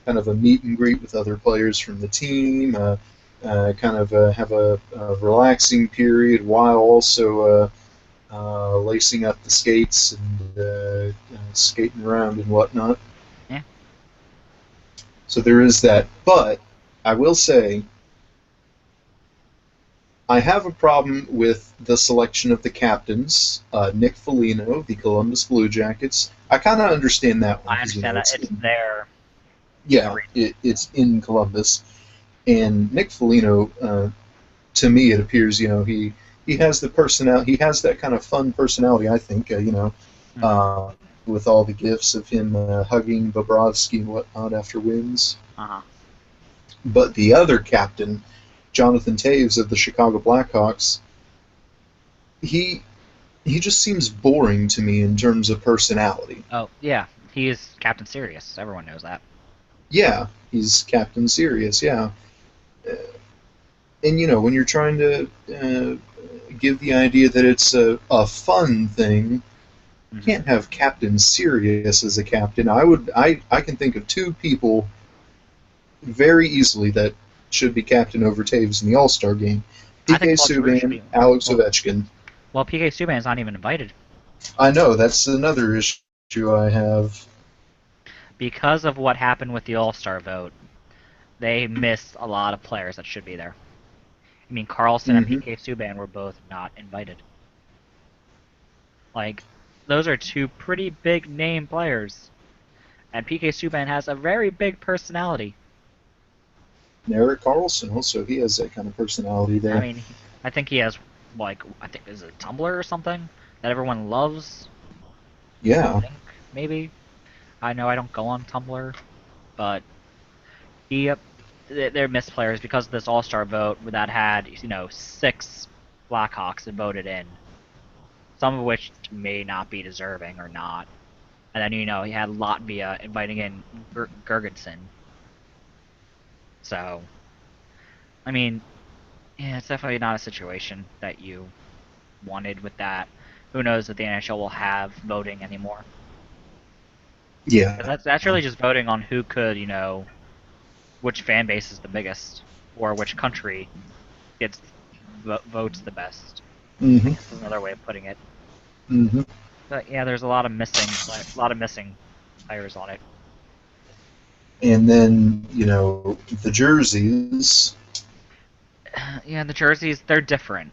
kind of a meet and greet with other players from the team. Kind of have a relaxing period while also lacing up the skates and skating around and whatnot. Yeah. So there is that. But I will say, I have a problem with the selection of the captains. Nick Foligno, the Columbus Blue Jackets. I kind of understand that one I because understand that it's there. yeah, it's in Columbus, and Nick Foligno. To me, it appears he has the personality. He has that kind of fun personality. I think Mm-hmm. uh, with all the gifs of him hugging Bobrovsky and whatnot after wins. Uh-huh. But the other captain, Jonathan Taves of the Chicago Blackhawks, he he just seems boring to me in terms of personality. Oh, yeah. He is Captain Sirius. Everyone knows that. Yeah, he's Captain Serious. Yeah, and when you're trying to give the idea that it's a fun thing, you Hmm. can't have Captain Sirius as a captain. I can think of two people very easily that should be captain over Taves in the All Star game: I think PK Claude Giroux should Subban, be. Alex Well, Ovechkin. well, PK Subban's not even invited I know that's another issue I have. because of what happened with the All Star vote. They missed a lot of players that should be there. I mean, Carlson and Hmm. PK Subban were both not invited. Like, those are two pretty big name players, and PK Subban has a very big personality. Erik Karlsson also, he has that kind of personality I there. mean, I think he has I think is it Tumblr or something that everyone loves. I Yeah. think maybe. I know I don't go on Tumblr, but he they're missed players because of this All Star vote that had 6 Blackhawks voted in, some of which may not be deserving or not. And then he had Latvia inviting in Gergensen. So I mean, yeah, it's definitely not a situation that you wanted with that. Who knows if the NHL will have voting anymore? Yeah. Because that's really just voting on who could, which fan base is the biggest, or which country gets votes the best. I Hmm. guess is another way of putting it. Hmm. But yeah, there's a lot of missing players on it. And then, the jerseys. Yeah, the jerseys they're different.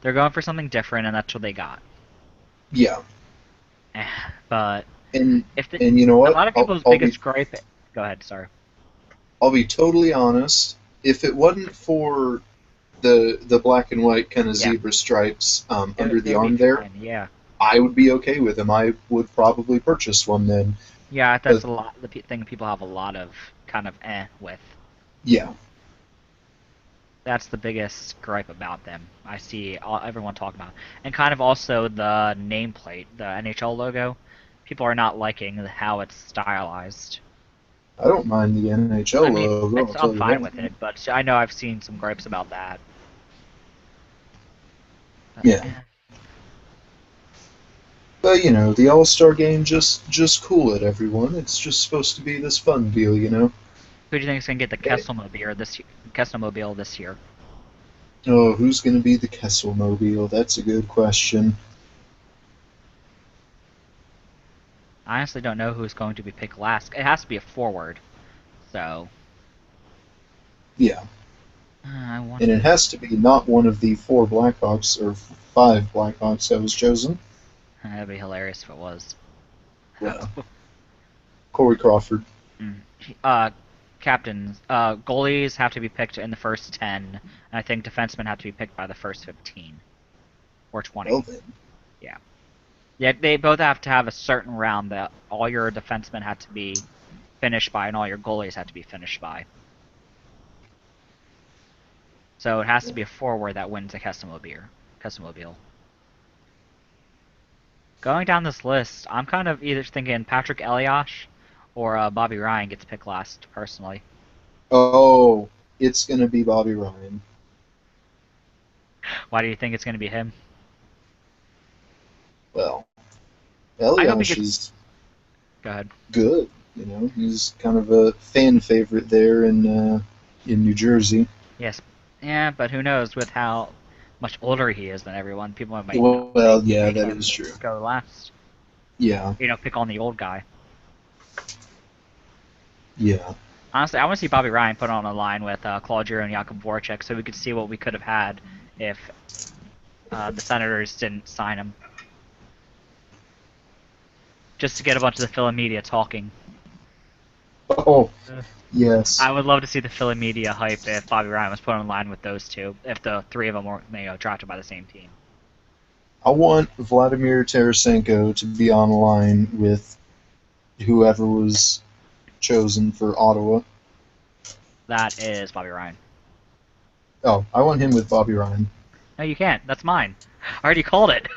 They're going for something different, and that's what they got. Yeah. Eh, But And if the and you know a what? lot of people's I'll be biggest gripe. Go ahead, sorry. I'll be totally honest. If it wasn't for the black and white kind of Yeah, zebra stripes under it the would be arm there, fine. Yeah, I would be okay with them. I would probably purchase one then. yeah, that's But a lot. The thing people have a lot of kind of with. yeah, That's the biggest gripe about them. I see everyone talking about, and kind of also the nameplate, the NHL logo. People are not liking how it's stylized. I don't mind the NHL I mean, logo. I'll I'm tell you fine that. with it, but I know I've seen some gripes about that. But, Yeah, but the All Star game, just cool it, everyone. It's just supposed to be this fun deal. who do you think is gonna get the Eh, Kesselmobile this year? Oh, who's going to be the Kesselmobile? That's a good question. I honestly don't know who's going to be picked last. It has to be a forward, so Yeah, I and it wonder. has to be not one of the four Blackhawks or five Blackhawks that was chosen. That'd be hilarious if it was. Well, Corey Crawford. Mm. Captains, goalies have to be picked in the first 10, and I think defensemen have to be picked by the first 15 or Well 20. then, Yeah. Yeah, they both have to have a certain round that all your defensemen had to be finished by and all your goalies had to be finished by. So it has to be a forward that wins a Kesselmobile. Going down this list, I'm kind of either thinking Patrick Elias or Bobby Ryan gets picked last, personally. oh, it's going to be Bobby Ryan. Why do you think it's going to be him? Well, I hope he Elias gets. is Go ahead. good. He's kind of a fan favorite there in New Jersey. Yes. Yeah, but who knows with how much older he is than everyone. People might not Well, yeah, make that him is true. go last. Yeah, Pick on the old guy. yeah. Honestly, I want to see Bobby Ryan put on a line with Claude Giroux and Jakub Voracek so we could see what we could have had if the Senators didn't sign him. Just to get a bunch of the Philly media talking. Oh, yes. I would love to see the Philly media hype if Bobby Ryan was put on a line with those two, if the three of them were drafted by the same team. I want Vladimir Tarasenko to be on the line with whoever was chosen for Ottawa. That is Bobby Ryan. Oh, I want him with Bobby Ryan. No, you can't. That's mine. I already called it.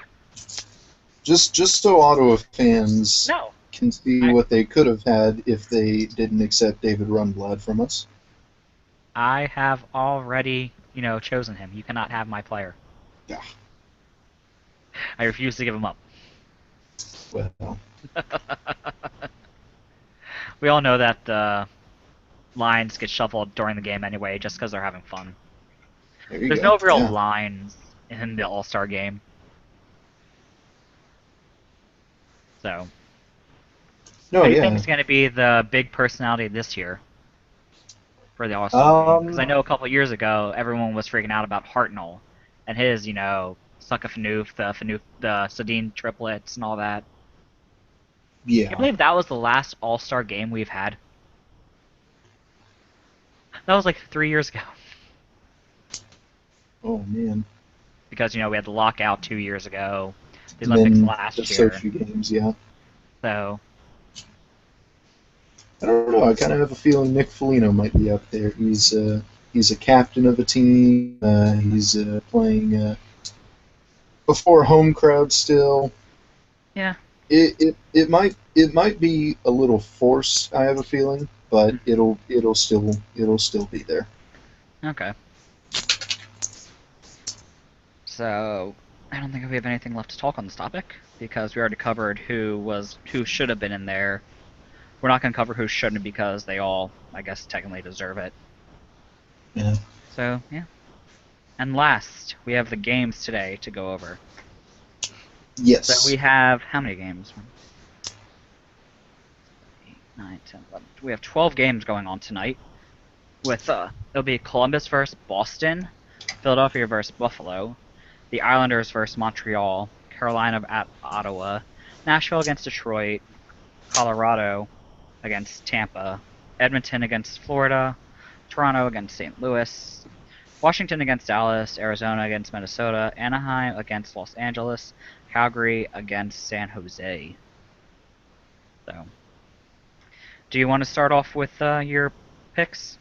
Just so Ottawa fans No. can see I, what they could have had if they didn't accept David Rundblad from us. I have already chosen him. You cannot have my player. Yeah. I refuse to give him up. Well, We all know that lines get shuffled during the game anyway, just because they're having fun. there you There's go. no real Yeah. lines in the All-Star game. So, No, who do you think yeah. is going to be the big personality this year for the All-Star game? Because I know a couple years ago, everyone was freaking out about Hartnell and his, Sucka Fanoof, the Sedin triplets and all that. Can you Yeah. believe that was the last All-Star game we've had? That was like 3 years ago. Oh man. Because, we had the lockout 2 years ago, the And Olympics then last the year. Sochi games, yeah. So, I don't know. I kind of have a feeling Nick Foligno might be up there. He's a captain of a team. He's playing before a home crowd still. yeah. It might be a little forced. I have a feeling, but it'll still be there. Okay. So, I don't think we have anything left to talk on this topic because we already covered who should have been in there. We're not going to cover who shouldn't because they all, I guess, technically deserve it. Yeah. So, yeah. And last, we have the games today to go over. Yes. So we have how many games? 8, 9, 10, 11. We have 12 games going on tonight. With it'll be Columbus versus Boston, Philadelphia versus Buffalo, the Islanders versus Montreal, Carolina at Ottawa, Nashville against Detroit, Colorado against Tampa, Edmonton against Florida, Toronto against St. Louis, Washington against Dallas, Arizona against Minnesota, Anaheim against Los Angeles, Calgary against San Jose. So, do you want to start off with your picks?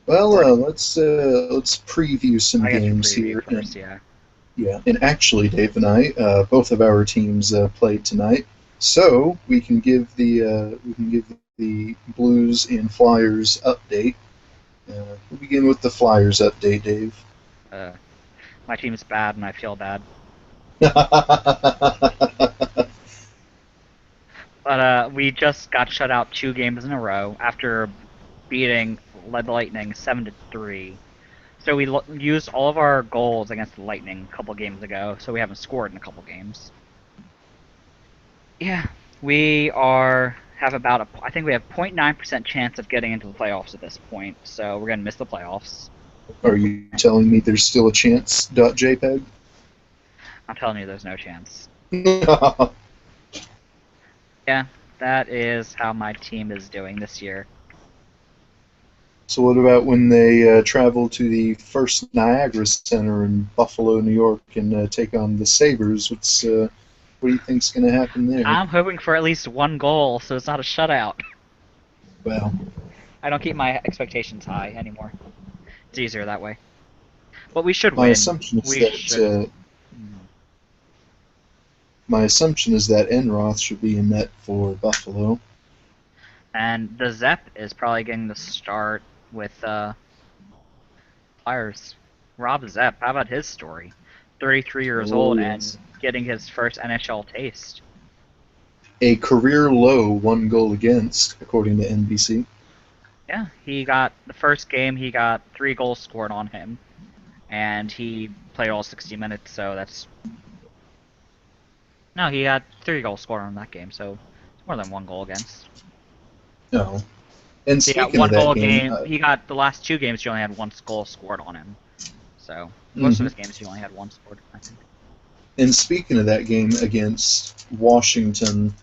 Well, let's preview some I guess your games preview here. first, yeah. Yeah, and actually, Dave and I, both of our teams played tonight, so we can give the Blues and Flyers update. We'll begin with the Flyers update, Dave. My team's bad and I feel bad. But we just got shut out 2 games in a row after beating the Lightning 7-3. So we used all of our goals against the Lightning a couple games ago, so we haven't scored in a couple games. Yeah, I think we have 0.9% chance of getting into the playoffs at this point, so we're gonna miss the playoffs. Are you telling me there's still a chance? .jpg. I'm telling you, there's no chance. So Yeah, that is how my team is doing this year. what about when they travel to the First Niagara Center in Buffalo, New York, and take on the Sabres? What do you think's going to happen there? I'm hoping for at least 1 goal, so it's not a shutout. Well, I don't keep my expectations high anymore. It's easier that way. But we should my win. assumption is We that should. my assumption is that Enroth should be in net for Buffalo. And the Zep is probably getting the start with Flyers. Rob Zep, how about his story? 33 years old Yes. and getting his first NHL taste. A career low 1 goal against, according to NBC. Yeah, he got the first game. He got 3 goals scored on him, and he played all 60 minutes. So that's no, he had 3 goals scored on that game. So it's more than 1 goal against. No. And He got speaking 1 of that goal a game, game. He got the last 2 games. He only had 1 goal scored on him. So most of his games he only had 1 scored, I think. and speaking of that game against Washington,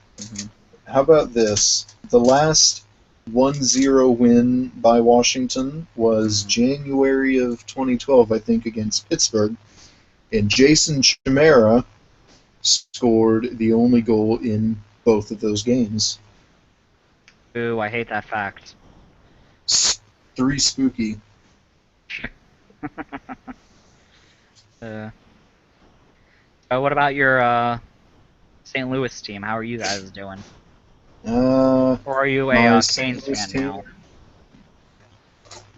how about this? The last 1-0 win by Washington was January of 2012, I think, against Pittsburgh. And Jason Chimera scored the only goal in both of those games. Ooh, I hate that fact. 3 spooky. What about your St. Louis team? How are you guys doing? Or are you a My Canes St. Louis fan team? now?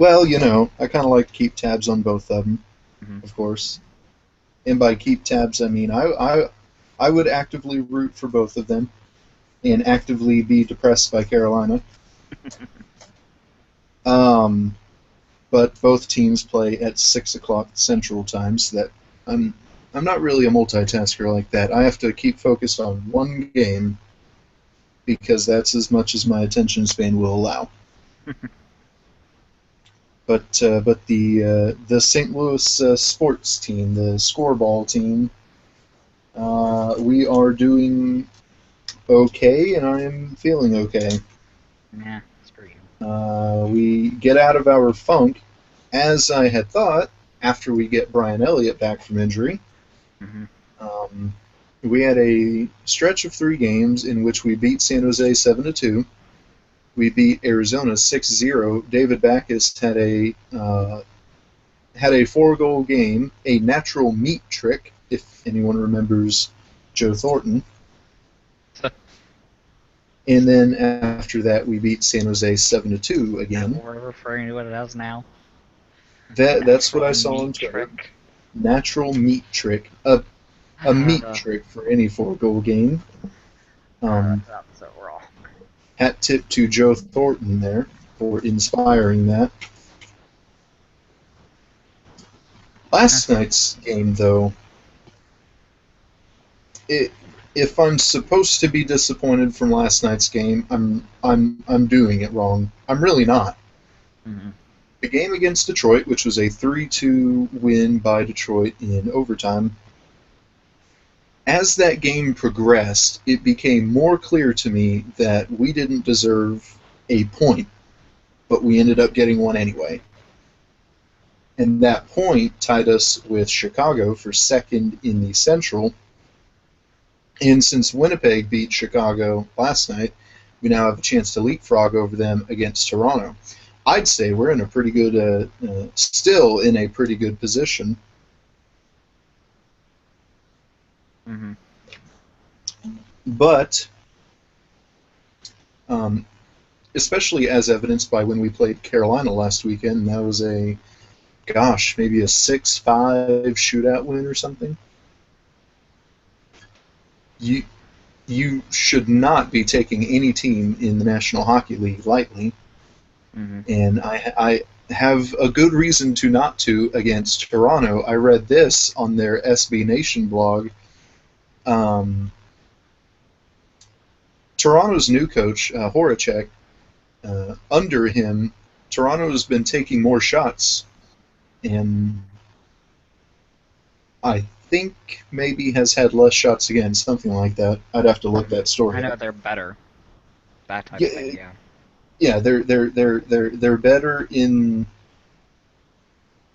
Well, I kind of like to keep tabs on both of them, Hmm. of course. And by keep tabs, I mean I would actively root for both of them and actively be depressed by Carolina. Um, but both teams play at 6 o'clock Central Time, so that I'm I'm not really a multitasker like that. I have to keep focused on one game because that's as much as my attention span will allow. But the St. Louis sports team, the scoreball team, we are doing okay, and I am feeling okay. Yeah, it's for you. We get out of our funk, as I had thought, after we get Brian Elliott back from injury. Hmm. Um, we had a stretch of 3 games in which we beat San Jose 7-2. We beat Arizona 6-0. David Backus had a 4-goal game, a natural meat trick, if anyone remembers Joe Thornton. And then after that, we beat San Jose 7-2 again. We're referring to it as now. That's what I Natural saw on meat Twitter. trick. Natural meat trick. A meat trick for any 4-goal game. That's so wrong. Hat tip to Joe Thornton there for inspiring that. Last night's game, though, if I'm supposed to be disappointed from last night's game, I'm doing it wrong. I'm really not. Mm-hmm. The game against Detroit, which was a 3-2 win by Detroit in overtime, as that game progressed, it became more clear to me that we didn't deserve a point, but we ended up getting one anyway. And that point tied us with Chicago for second in the Central. And since Winnipeg beat Chicago last night, we now have a chance to leapfrog over them against Toronto. I'd say we're in a pretty good, still in a pretty good position. Mm-hmm. But, especially as evidenced by when we played Carolina last weekend, that was maybe a 6-5 shootout win or something. You should not be taking any team in the National Hockey League lightly. Mm-hmm. And I have a good reason to not to against Toronto. I read this on their SB Nation blog. Toronto's new coach, Horacek, under him, Toronto's been taking more shots, and I think maybe has had less shots again, something like that. I'd have to look that story I know up. they're better. That type of thing, yeah. Yeah, they're better in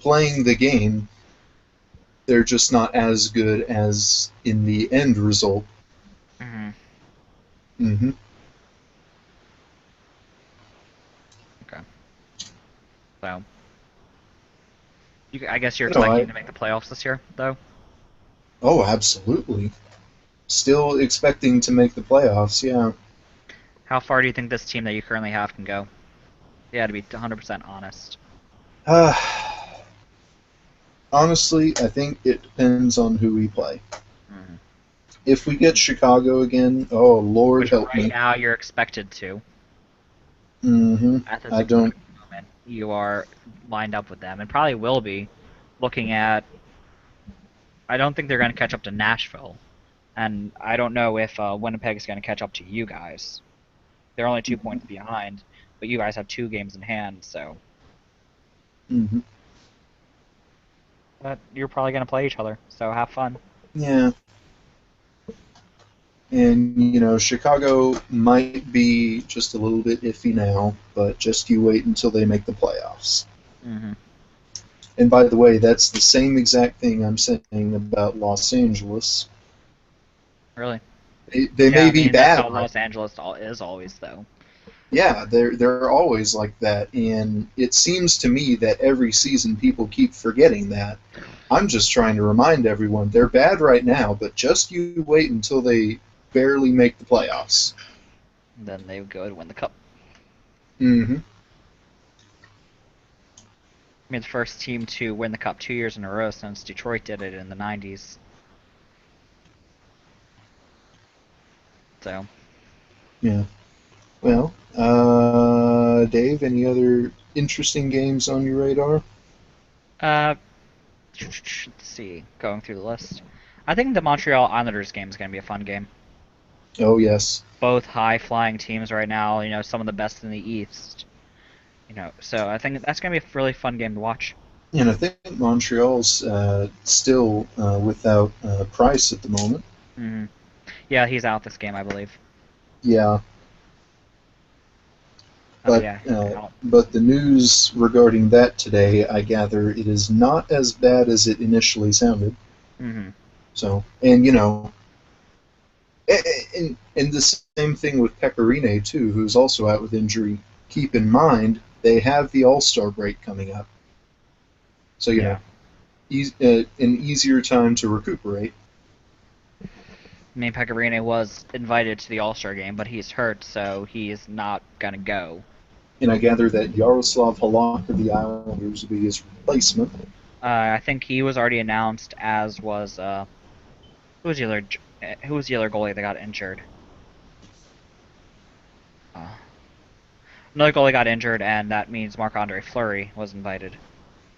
playing the game. They're just not as good as in the end result. Mm-hmm. Mm-hmm. Okay. So, I guess you're No, expecting to make the playoffs this year, though? Oh, absolutely. Still expecting to make the playoffs, yeah. How far do you think this team that you currently have can go? Yeah, to be 100% honest. Honestly, I think it depends on who we play. Mm-hmm. If we get Chicago again, oh, Lord Which help right me. now you're expected to. Mm-hmm. At this I exact don't. moment, you are lined up with them, and probably will be, looking at... I don't think they're going to catch up to Nashville, and I don't know if Winnipeg is going to catch up to you guys. They're only 2 points behind, but you guys have 2 games in hand, so... Mm-hmm. But you're probably going to play each other, so have fun. Yeah. And, Chicago might be just a little bit iffy now, but just you wait until they make the playoffs. Mm-hmm. And by the way, that's the same exact thing I'm saying about Los Angeles. Really? They may be that's bad. how Los Angeles is always, though. Yeah, they're always like that, and it seems to me that every season people keep forgetting that. I'm just trying to remind everyone they're bad right now, but just you wait until they barely make the playoffs. And then they would go and win the cup. Mm-hmm. I mean, the first team to win the cup 2 years in a row since Detroit did it in the 90s. So, Yeah. Well, Dave, any other interesting games on your radar? uh, let's see. Going through the list. I think the Montreal Islanders game is going to be a fun game. Oh, yes. Both high-flying teams right now, some of the best in the East. So I think that's going to be a really fun game to watch. And I think Montreal's still without Price at the moment. Hmm. Yeah, he's out this game, I believe. Yeah, Oh but yeah, he's uh, out. but the news regarding that today, I gather, it is not as bad as it initially sounded. Hmm. So, and and the same thing with Pecorine too, who's also out with injury. Keep in mind they have the All Star break coming up, so Yeah. an easier time to recuperate. I mean, Pecorine was invited to the All-Star game, but he's hurt, so he's not gonna go. And I gather that Yaroslav Halak of the Islanders will be his replacement. I think he was already announced, as was who was the other goalie that got injured? Uh, Another goalie got injured, and that means Marc-Andre Fleury was invited.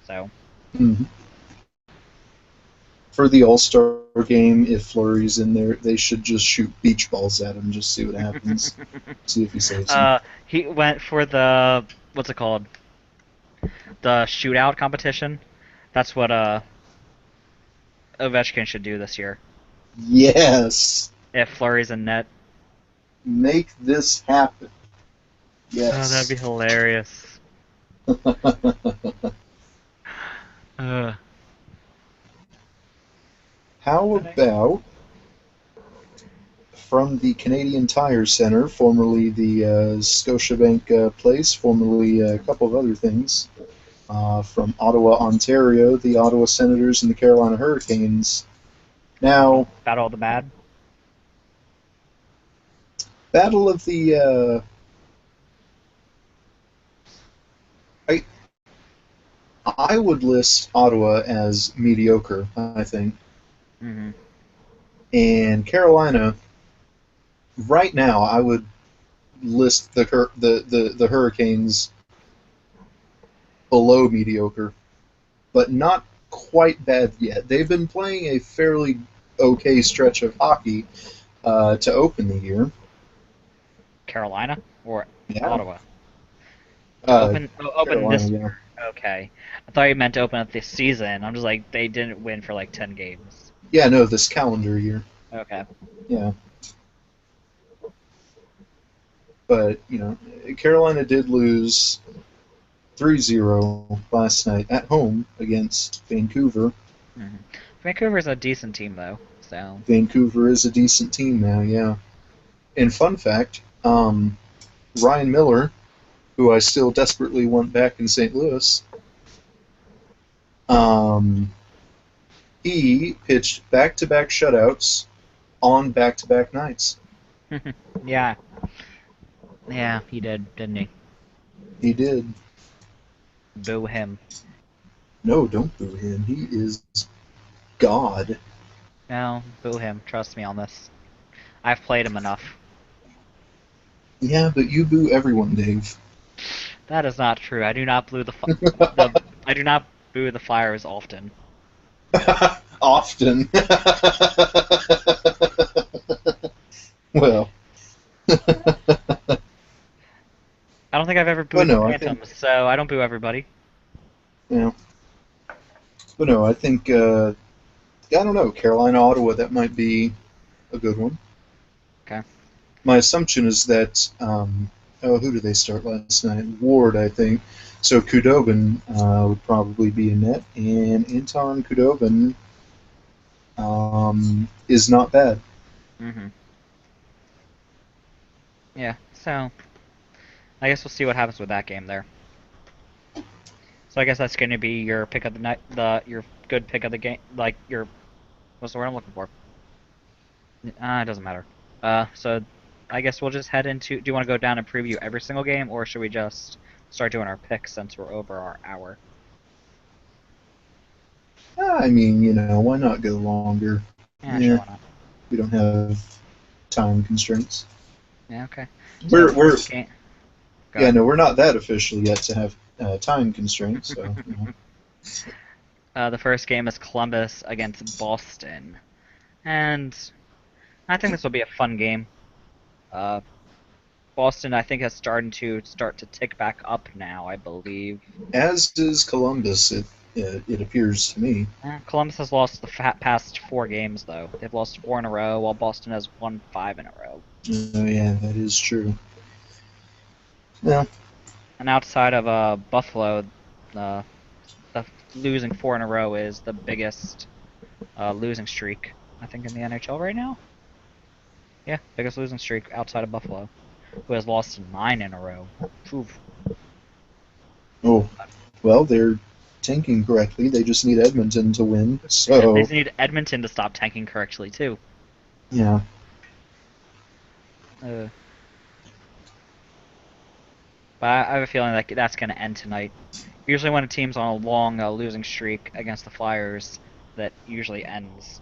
So Mm-hmm. For the All Star game, if Flurry's in there, they should just shoot beach balls at him, just see what happens. See if he saves them. he went for the what's it called? The shootout competition. That's what Ovechkin should do this year. Yes! If Fleury's in net. Make this happen. Oh, that'd Yes. be hilarious. Uh, How about from the Canadian Tire Center, formerly the Scotiabank Place, formerly a couple of other things, from Ottawa, Ontario, the Ottawa Senators and the Carolina Hurricanes. Now, Battle of the Bad. Battle of the. I would list Ottawa as mediocre, I think. Hmm. And Carolina, right now, I would list the Hurricanes below mediocre, but not quite bad yet. They've been playing a fairly okay stretch of hockey to open the year. Carolina or Yeah, Ottawa? uh, Open Carolina. this Yeah, year. Okay. I thought you meant to open up this season. I'm just like they didn't win for like 10 games. yeah. No, this calendar year. Okay. Yeah, but Carolina did lose 3-0 last night at home against Vancouver. Hmm. Vancouver's a decent team though. So Vancouver is a decent team now, yeah. And fun fact, Ryan Miller, who I still desperately want back in St. Louis, um, he pitched back-to-back shutouts on back-to-back nights. yeah, yeah, he did, didn't he? He did. Boo him. No, don't boo him. He is God. No, boo him. Trust me on this. I've played him enough. Yeah, but you boo everyone, Dave. That is not true. I do not the I do not boo the Flyers often. Often. Well, I don't think I've ever but booed the no, I think, Phantoms, so I don't boo everybody. yeah. But no, I think, I don't know, Carolina, Ottawa, that might be a good one. Okay. My assumption is that, who did they start last night? Ward, I think. So Kudobin would probably be in net, and Anton Kudobin is not bad. Mhm. Yeah. So I guess we'll see what happens with that game there. So I guess that's going to be your pick of the night, your good pick of the game, like your what's the word I'm looking for? It doesn't matter. So I guess we'll just head into. Do you want to go down and preview every single game, or should we just start doing our picks since we're over our hour? I mean, why not go longer? Yeah, sure, Yeah, why not? we don't have time constraints. Yeah, okay. So We're first game. Go Yeah, ahead. no, we're not that official yet to have time constraints. So, The first game is Columbus against Boston, and I think this will be a fun game. Uh, Boston, I think, has start to tick back up now. I believe. as does Columbus, it appears to me. Columbus has lost the past 4 games, though. They've lost 4 in a row, while Boston has won 5 in a row. Oh yeah, that is true. Well, And outside of Buffalo, uh, the losing 4 in a row is the biggest losing streak I think in the NHL right now. Yeah, biggest losing streak outside of Buffalo, who has lost 9 in a row. Oof. oh, well, they're tanking correctly. They just need Edmonton to win. They So, just need Edmonton to stop tanking correctly too. yeah, Uh, but I have a feeling that that's going to end tonight. Usually, when a team's on a long losing streak against the Flyers, that usually ends.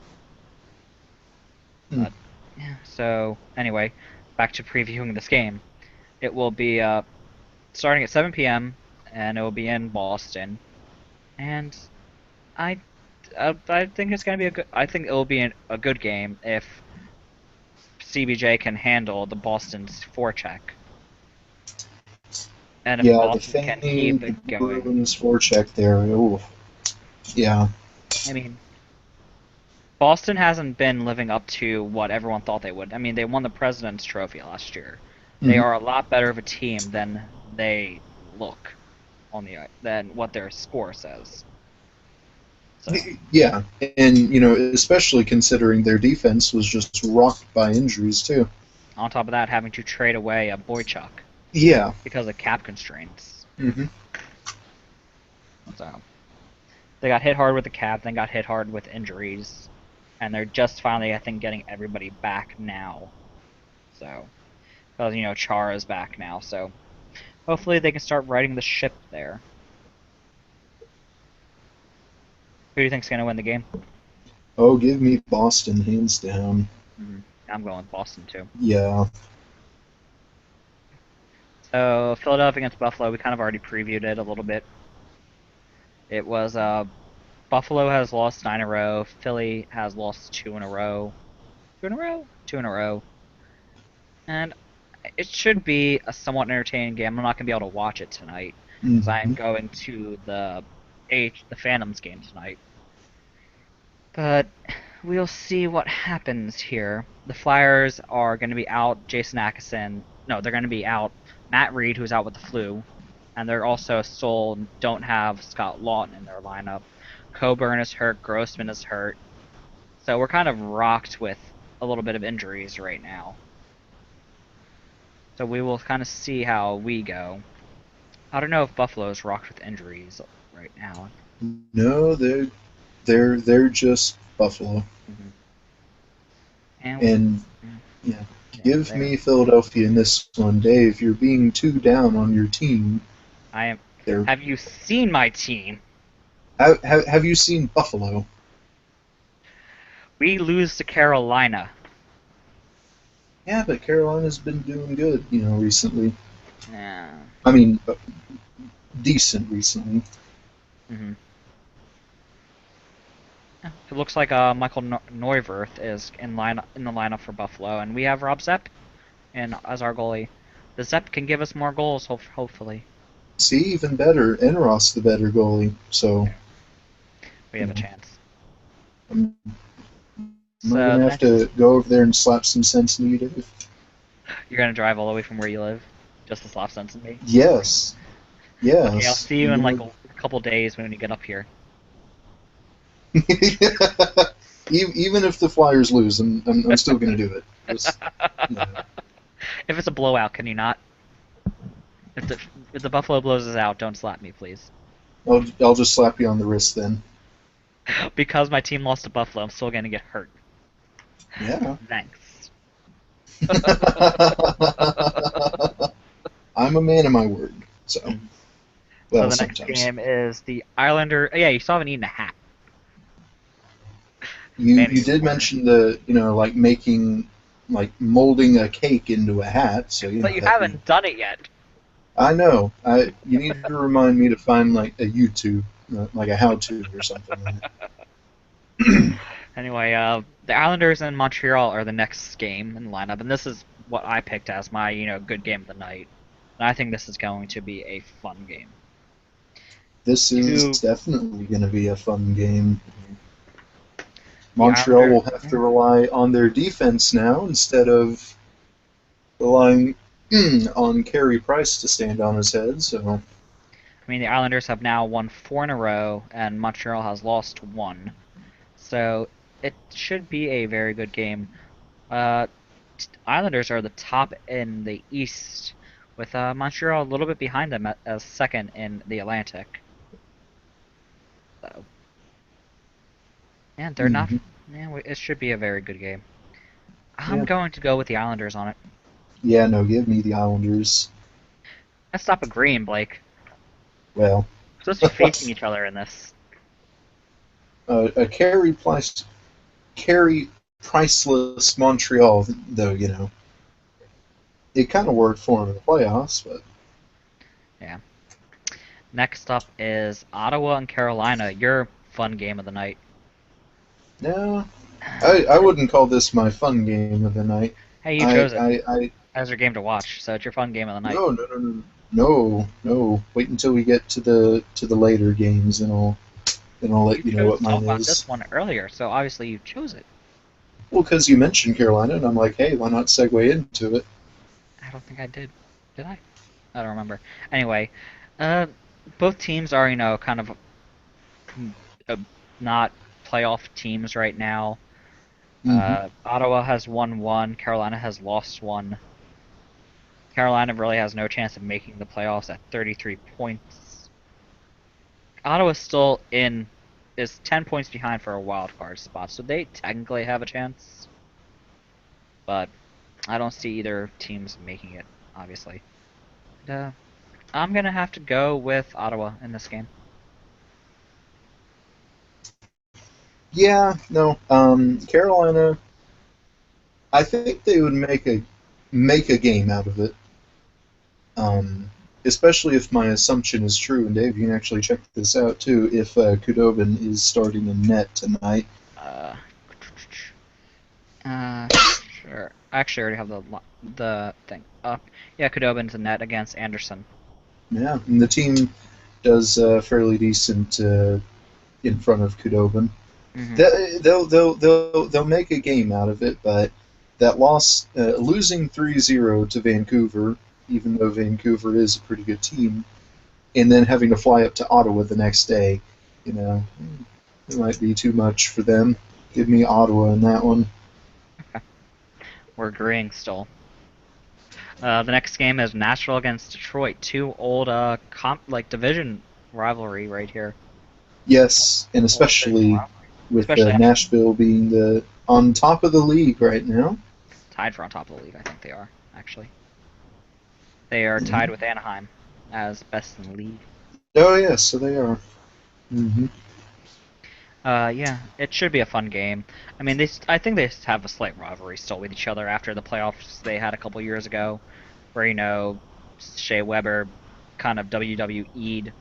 hmm, But yeah. So anyway, back to previewing this game. It will be starting at 7 p.m. and it will be in Boston. And I, I think it's gonna be a good. I think it will be a good game if CBJ can handle the Boston's forecheck, and if yeah, the Boston can keep famed it going. Bruins forecheck there. Oh, yeah. I mean, Boston hasn't been living up to what everyone thought they would. I mean, they won the President's Trophy last year. They Mhm. are a lot better of a team than they look on the than what their score says. So Yeah, and especially considering their defense was just rocked by injuries too. on top of that, having to trade away a Boychuk Yeah. because of cap constraints. Hmm. So they got hit hard with the cap, then got hit hard with injuries, and they're just finally, I think, getting everybody back now. So because Chara's back now, so hopefully they can start righting the ship there. Who do you think's gonna win the game? Oh, give me Boston hands down. I'm going with Boston too. Yeah. So Philadelphia against Buffalo, we kind of already previewed it a little bit. It was Buffalo has lost 9 in a row. Philly has lost 2 in a row. 2 in a row? 2 in a row. And it should be a somewhat entertaining game. I'm not gonna be able to watch it tonight because I am Hmm. going to the Phantoms game tonight. But we'll see what happens here. The Flyers are going to be out Jason Atkinson. No, they're going to be out Matt Reed, who's out with the flu, and they're also still don't have Scott Lawton in their lineup. Coburn is hurt. Grossman is hurt. So we're kind of rocked with a little bit of injuries right now. So we will kind of see how we go. I don't know if Buffalo's rocked with injuries right now. No, they're just Buffalo. Mm-hmm. And And yeah, yeah, give me Philadelphia in this one, Dave. You're being too down on your team. I am. There. Have you seen my team? Have you seen Buffalo? We lose to Carolina. Yeah, but Carolina's been doing good, recently. Yeah. I mean, decent recently. Mm-hmm. It looks like Michael Neuwirth is in the lineup for Buffalo, and we have Rob Zepp as our goalie. The Zepp can give us more goals, hopefully. See, even better, Enros the better goalie. So, We you have a know, chance. I'm not So gonna have to go over there and slap some sense into you, Dave. you're gonna drive all the way from where you live, just to slap sense in me. Yes, Okay, I'll yes. see you in like a couple days when you get up here. Even if the Flyers lose, I'm still gonna do it. Just, If it's a blowout, can you not? If the Buffalo blows us out, don't slap me, please. I'll just slap you on the wrist then. Because my team lost to Buffalo, I'm still gonna get hurt. Yeah. Thanks. I'm a man of my word. So, So well, the next sometimes. game is the Islander. Yeah, you still haven't eaten a hat. You Vanity did Fair. mention the like making like molding a cake into a hat, so But you that'd be. haven't done it yet. I know. You need to remind me to find like a YouTube, like a how-to or something like Anyway, the Islanders and Montreal are the next game in the lineup, and this is what I picked as my, good game of the night. And I think this is going to be a fun game. This is Two, definitely going to be a fun game. the Montreal Islanders. will have to rely on their defense now instead of relying on Carey Price to stand on his head. So I mean, the Islanders have now won 4 in a row, and Montreal has lost one. So it should be a very good game. Uh, Islanders are the top in the East, with Montreal a little bit behind them as second in the Atlantic. So, yeah, they're not. mhm. Yeah, it should be a very good game. I'm Yeah, going to go with the Islanders on it. yeah, no, give me the Islanders. Let's stop agreeing, Blake. Well, We're supposed to be facing each other in this. a Carey Priceless Montreal, though it kind of worked for him in the playoffs, but Yeah. Next up is Ottawa and Carolina. Your fun game of the night. no, I wouldn't call this my fun game of the night. Hey, you chose it I as your game to watch, so it's your fun game of the night. no. Wait until we get to the later games, and I'll You let you know chose what to talk mine about is. this one earlier, so obviously you chose it. Well, because you mentioned Carolina, and I'm like, hey, why not segue into it? I don't think I did. Did I? I don't remember. Anyway, uh, both teams are, kind of uh, not playoff teams right now. Hmm. Ottawa has won one. Carolina has lost one. Carolina really has no chance of making the playoffs at 33 points. Ottawa still is 10 points behind for a wild card spot, so they technically have a chance. But I don't see either teams making it, obviously. Uh, I'm gonna have to go with Ottawa in this game. Yeah, no. Carolina, I think they would make a game out of it. Especially if my assumption is true, and Dave, you can actually check this out too. If Kudobin is starting in net tonight, Uh, sure. I actually already have the thing up. Yeah, Kudobin's a net against Anderson. yeah, and the team does fairly decent in front of Kudobin. Hmm. They'll make a game out of it, but that loss, losing 3-0 to Vancouver, even though Vancouver is a pretty good team, and then having to fly up to Ottawa the next day, you know, it might be too much for them. Give me Ottawa in that one. We're agreeing still. The next game is Nashville against Detroit. Two old division rivalry right here. Yes, and Old division especially rivalry. with Especially actually Nashville being the on top of the league right now. tied for on top of the league. I think they are actually. They are Yeah. tied with Anaheim as best in the league. Oh yes, so they are. Hmm. Yeah, it should be a fun game. I mean, I think they have a slight rivalry still with each other after the playoffs they had a couple years ago, where Shea Weber kind of WWE'd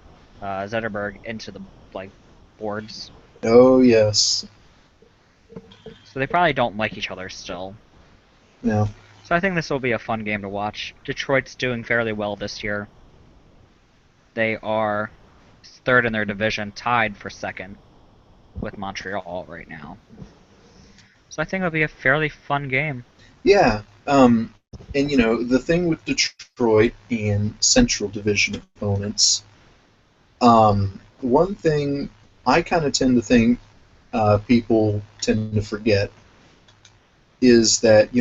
Zetterberg into the like boards. Oh yes. So they probably don't like each other still. No. So I think this will be a fun game to watch. Detroit's doing fairly well this year. They are third in their division, tied for second with Montreal right now. So I think it'll be a fairly fun game. Yeah. And the thing with Detroit and Central Division opponents, one thing I kind of tend to think people tend to forget is that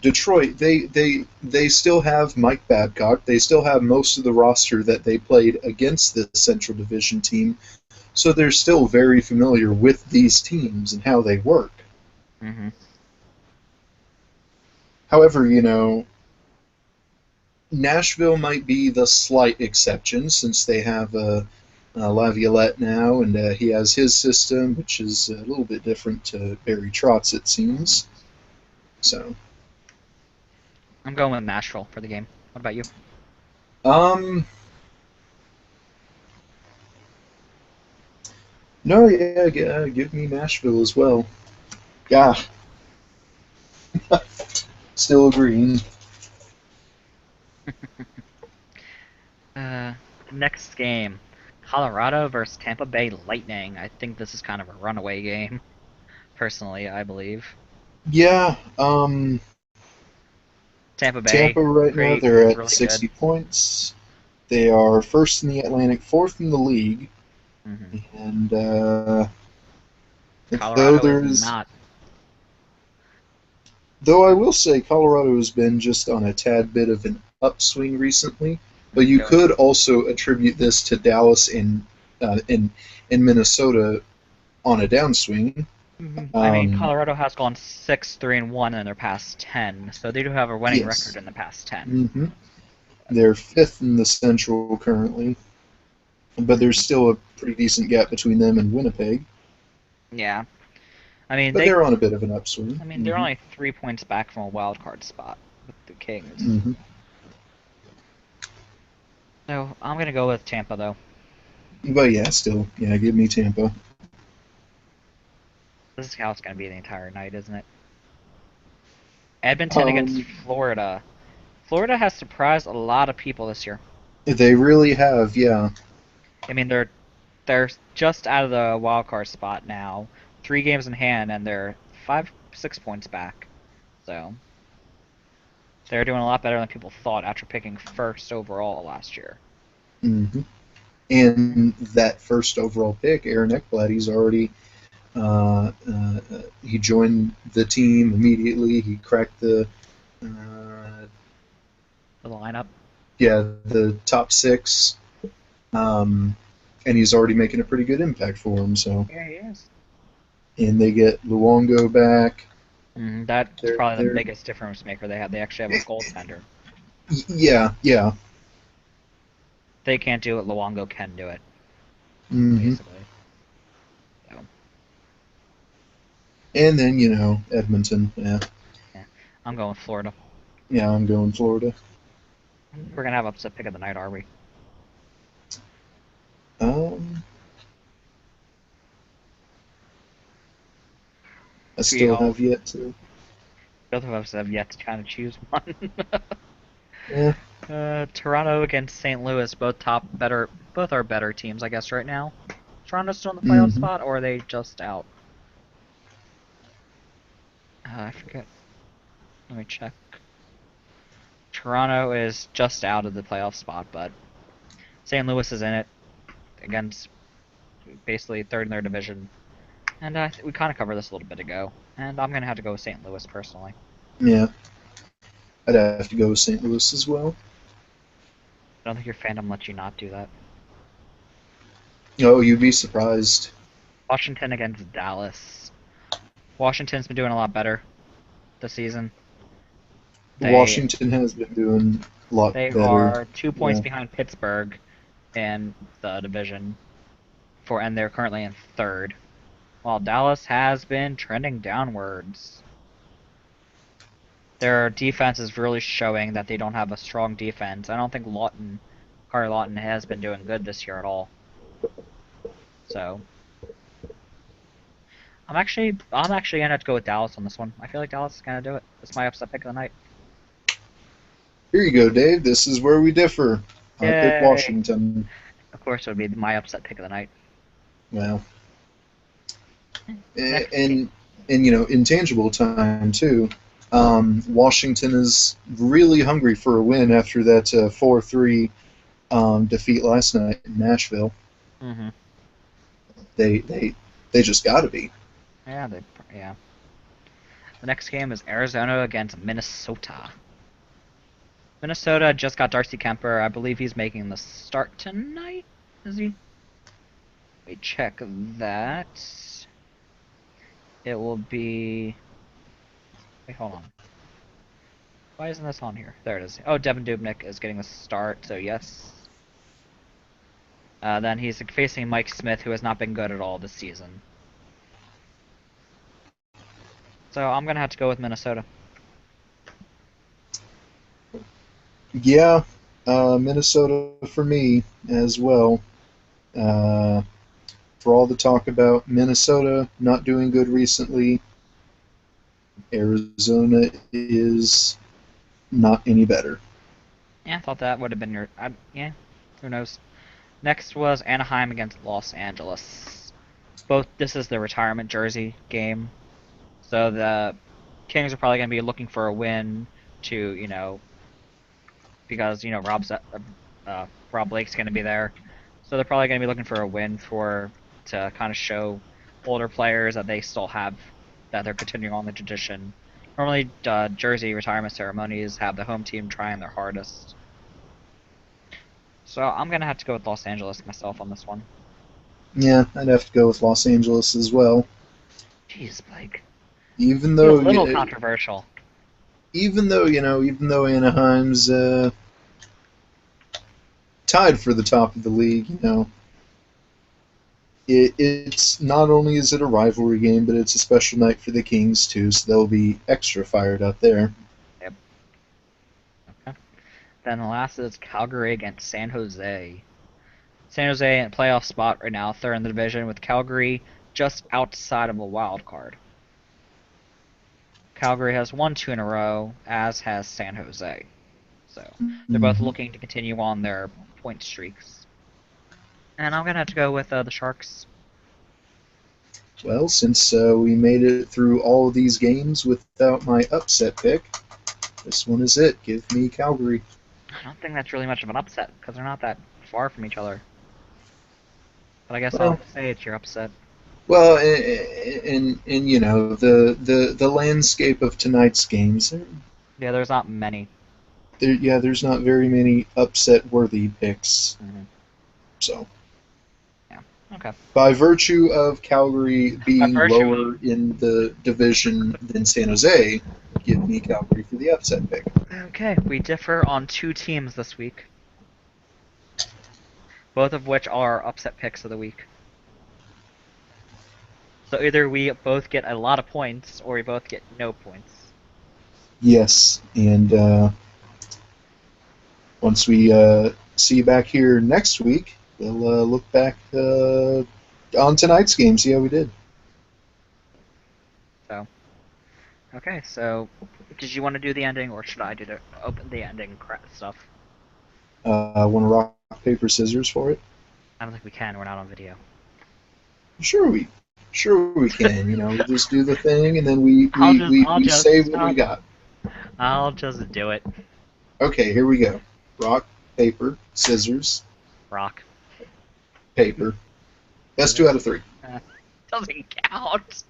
Detroit they still have Mike Babcock. They still have most of the roster that they played against the Central Division team, so they're still very familiar with these teams and how they work. Hmm. However, Nashville might be the slight exception since they have Laviolette now, and he has his system, which is a little bit different to Barry Trotz, it seems. So, I'm going with Nashville for the game. What about you? um, no, yeah, give me Nashville as well. Yeah, still agreeing. Uh, Next game, Colorado versus Tampa Bay Lightning. I think this is kind of a runaway game, personally, I believe. Yeah, Tampa Bay, Tampa right now great, they're at really good. 60 points. They are first in the Atlantic, fourth in the league, Hmm. and though Colorado is there's not. though I will say Colorado has been just on a tad bit of an upswing recently, but you Go ahead. could also attribute this to Dallas and in Minnesota on a downswing. I mean, Um, Colorado has gone 6-3-1 in their past 10, so they do have a winning record yes, in the past 10. hmm they're fifth in the Central currently, but there's Hmm. still a pretty decent gap between them and Winnipeg. Yeah, I mean But they. they're on a bit of an upswing. I mean they're only 3 points back from a wild card spot with the Kings. Hmm So I'm gonna go with Tampa though. But yeah, still, yeah, give me Tampa. This is how it's gonna be the entire night, isn't it? Edmonton against Um, Florida. Florida has surprised a lot of people this year. they really have, yeah. I mean they're just out of the wild card spot now, 3 games in hand, and they're 5-6 points back. So they're doing a lot better than people thought after picking first overall last year. hmm And that first overall pick, Aaron Ekblad, he's already he joined the team immediately. He cracked the For the lineup. the top six, um, and he's already making a pretty good impact for him. So, Yeah, he is. and they get Luongo back. That's probably the They're biggest difference maker they have. They actually have a goaltender. yeah. They can't do it. Luongo can do it, hmm basically. So, And then Edmonton. Yeah, yeah, I'm going with Florida. yeah, I'm going Florida. We're gonna have upset pick of the night, are we? Um, I We still all, have yet to. both of us have yet to kind of choose one. Yeah. Toronto against St. Louis, both are better teams, I guess, right now. Toronto's still in the playoff hmm spot, or are they just out? I forget. Let me check. Toronto is just out of the playoff spot, but St. Louis is in it against basically third in their division. And we kind of covered this a little bit ago, and I'm gonna have to go with St. Louis personally. Yeah, I'd have to go with St. Louis as well. I don't think your fandom lets you not do that. Oh, you'd be surprised. Washington against Dallas. Washington's been doing a lot better this season. They Washington has been doing a lot they better. are 2 points Yeah. behind Pittsburgh in the division and they're currently in third. While Dallas has been trending downwards. Their defense is really showing that they don't have a strong defense. I don't think Karl Lawton has been doing good this year at all. So I'm actually gonna have to go with Dallas on this one. I feel like Dallas is gonna do it. It's my upset pick of the night. Here you go, Dave. This is where we differ. I pick Yay! Washington. Of course, it would be my upset pick of the night. Well, Next game. and intangible time too. Washington is really hungry for a win after that 4-3 defeat last night in Nashville. Mm-hmm. They just got to be. Yeah, yeah. The next game is Arizona against Minnesota. Minnesota just got Darcy Kemper. I believe he's making the start tonight. Is he? Wait, check that. It will be. Wait, hold on. Why isn't this on here? There it is. Oh, Devin Dubnyk is getting a start, so yes. Then he's facing Mike Smith, who has not been good at all this season. So I'm gonna have to go with Minnesota. Yeah, Minnesota for me as well. Uh, for all the talk about Minnesota not doing good recently, Arizona is not any better. Yeah, I thought that would have been your. Yeah, who knows? Next was Anaheim against Los Angeles. This is the retirement jersey game, so the Kings are probably going to be looking for a win to, because Rob Blake's going to be there, so they're probably going to be looking for a win to kind of show older players that they still have that they're continuing on the tradition. Normally, jersey retirement ceremonies have the home team trying their hardest. So I'm gonna have to go with Los Angeles myself on this one. Yeah, I'd have to go with Los Angeles as well. Jeez, Blake. Even Be a though, little controversial. even though Anaheim's tied for the top of the league, it's not only is it a rivalry game, but it's a special night for the Kings too, so they'll be extra fired up there. Yep. Okay. Then the last is Calgary against San Jose. San Jose in a playoff spot right now, third in the division, with Calgary just outside of a wild card. Calgary has won 2 in a row, as has San Jose. So they're both Mhm. looking to continue on their point streaks. And I'm gonna have to go with the Sharks. Well, since we made it through all of these games without my upset pick, this one is it. Give me Calgary. I don't think that's really much of an upset because they're not that far from each other. But I guess I'll Well, say it's your upset. well, and the landscape of tonight's games. Yeah, there's not many. There's not very many upset-worthy picks. Mm-hmm. So, Yeah. Okay. by virtue of Calgary By being virtue of. lower in the division than San Jose, give me Calgary for the upset pick. Okay, we differ on 2 teams this week, both of which are upset picks of the week. So either we both get a lot of points, or we both get no points. Yes, and once we see you back here next week, we'll look back on tonight's game, see how we did. So, okay. So, did you want to do the ending, or should I do the ending stuff? Want to rock, paper, scissors for it? I don't think we can. We're not on video. Sure we can. We just do the thing, and then we I'll we just say what we got. I'll just do it. Okay, here we go. Rock, paper, scissors, Rock. paper. That's 2 out of 3. Doesn't count.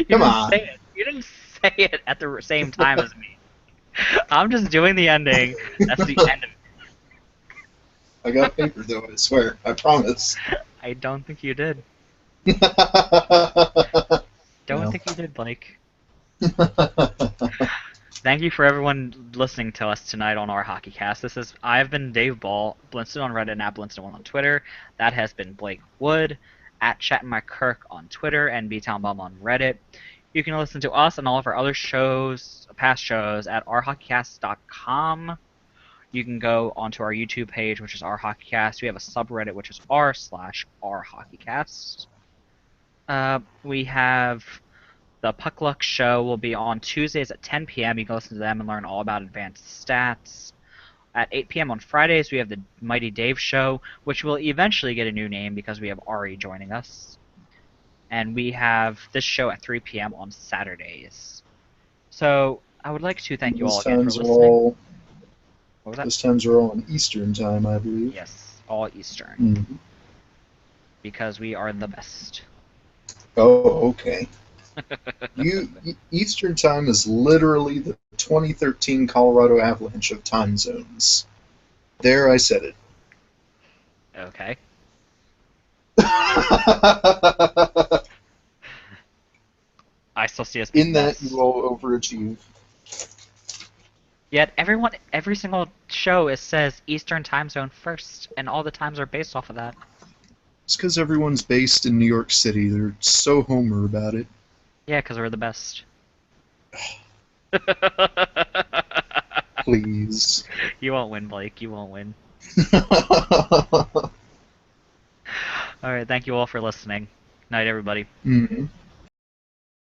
Come on. You didn't say it at the same time as me. I'm just doing the ending. That's the end of it. I got paper though, I swear. I promise. I don't think you did. Don't think you did, Blake. Thank you for everyone listening to us tonight on our Hockey Cast. I've been Dave Ball, Blinston on Reddit, and at Blinston1 on Twitter. That has been Blake Wood, at ChatMyKirk on Twitter, and BTownBum on Reddit. You can listen to us and all of our other shows, past shows, at ourhockeycast.com. You can go onto our YouTube page, which is Our Hockeycast. We have a subreddit, which is r/ourhockeycast. We have the Puck Luck show will be on Tuesdays at 10 p.m. You can listen to them and learn all about advanced stats. At 8 p.m. on Fridays, we have the Mighty Dave show, which will eventually get a new name because we have Ari joining us. And we have this show at 3 p.m. on Saturdays. So I would like to thank you all again for listening. What was that? Those times are all in Eastern time, I believe. Yes, all Eastern. Mm-hmm. Because we are the best. Oh, okay. Eastern time is literally the 2013 Colorado Avalanche of time zones. There, I said it. Okay. I still see us being In that, best. you all overachieve. Yet every single show says Eastern time zone first, and all the times are based off of that. It's because everyone's based in New York City. They're so homer about it. Yeah, because we're the best. Please. You won't win, Blake. You won't win. All right, thank you all for listening. Night, everybody. Mhm.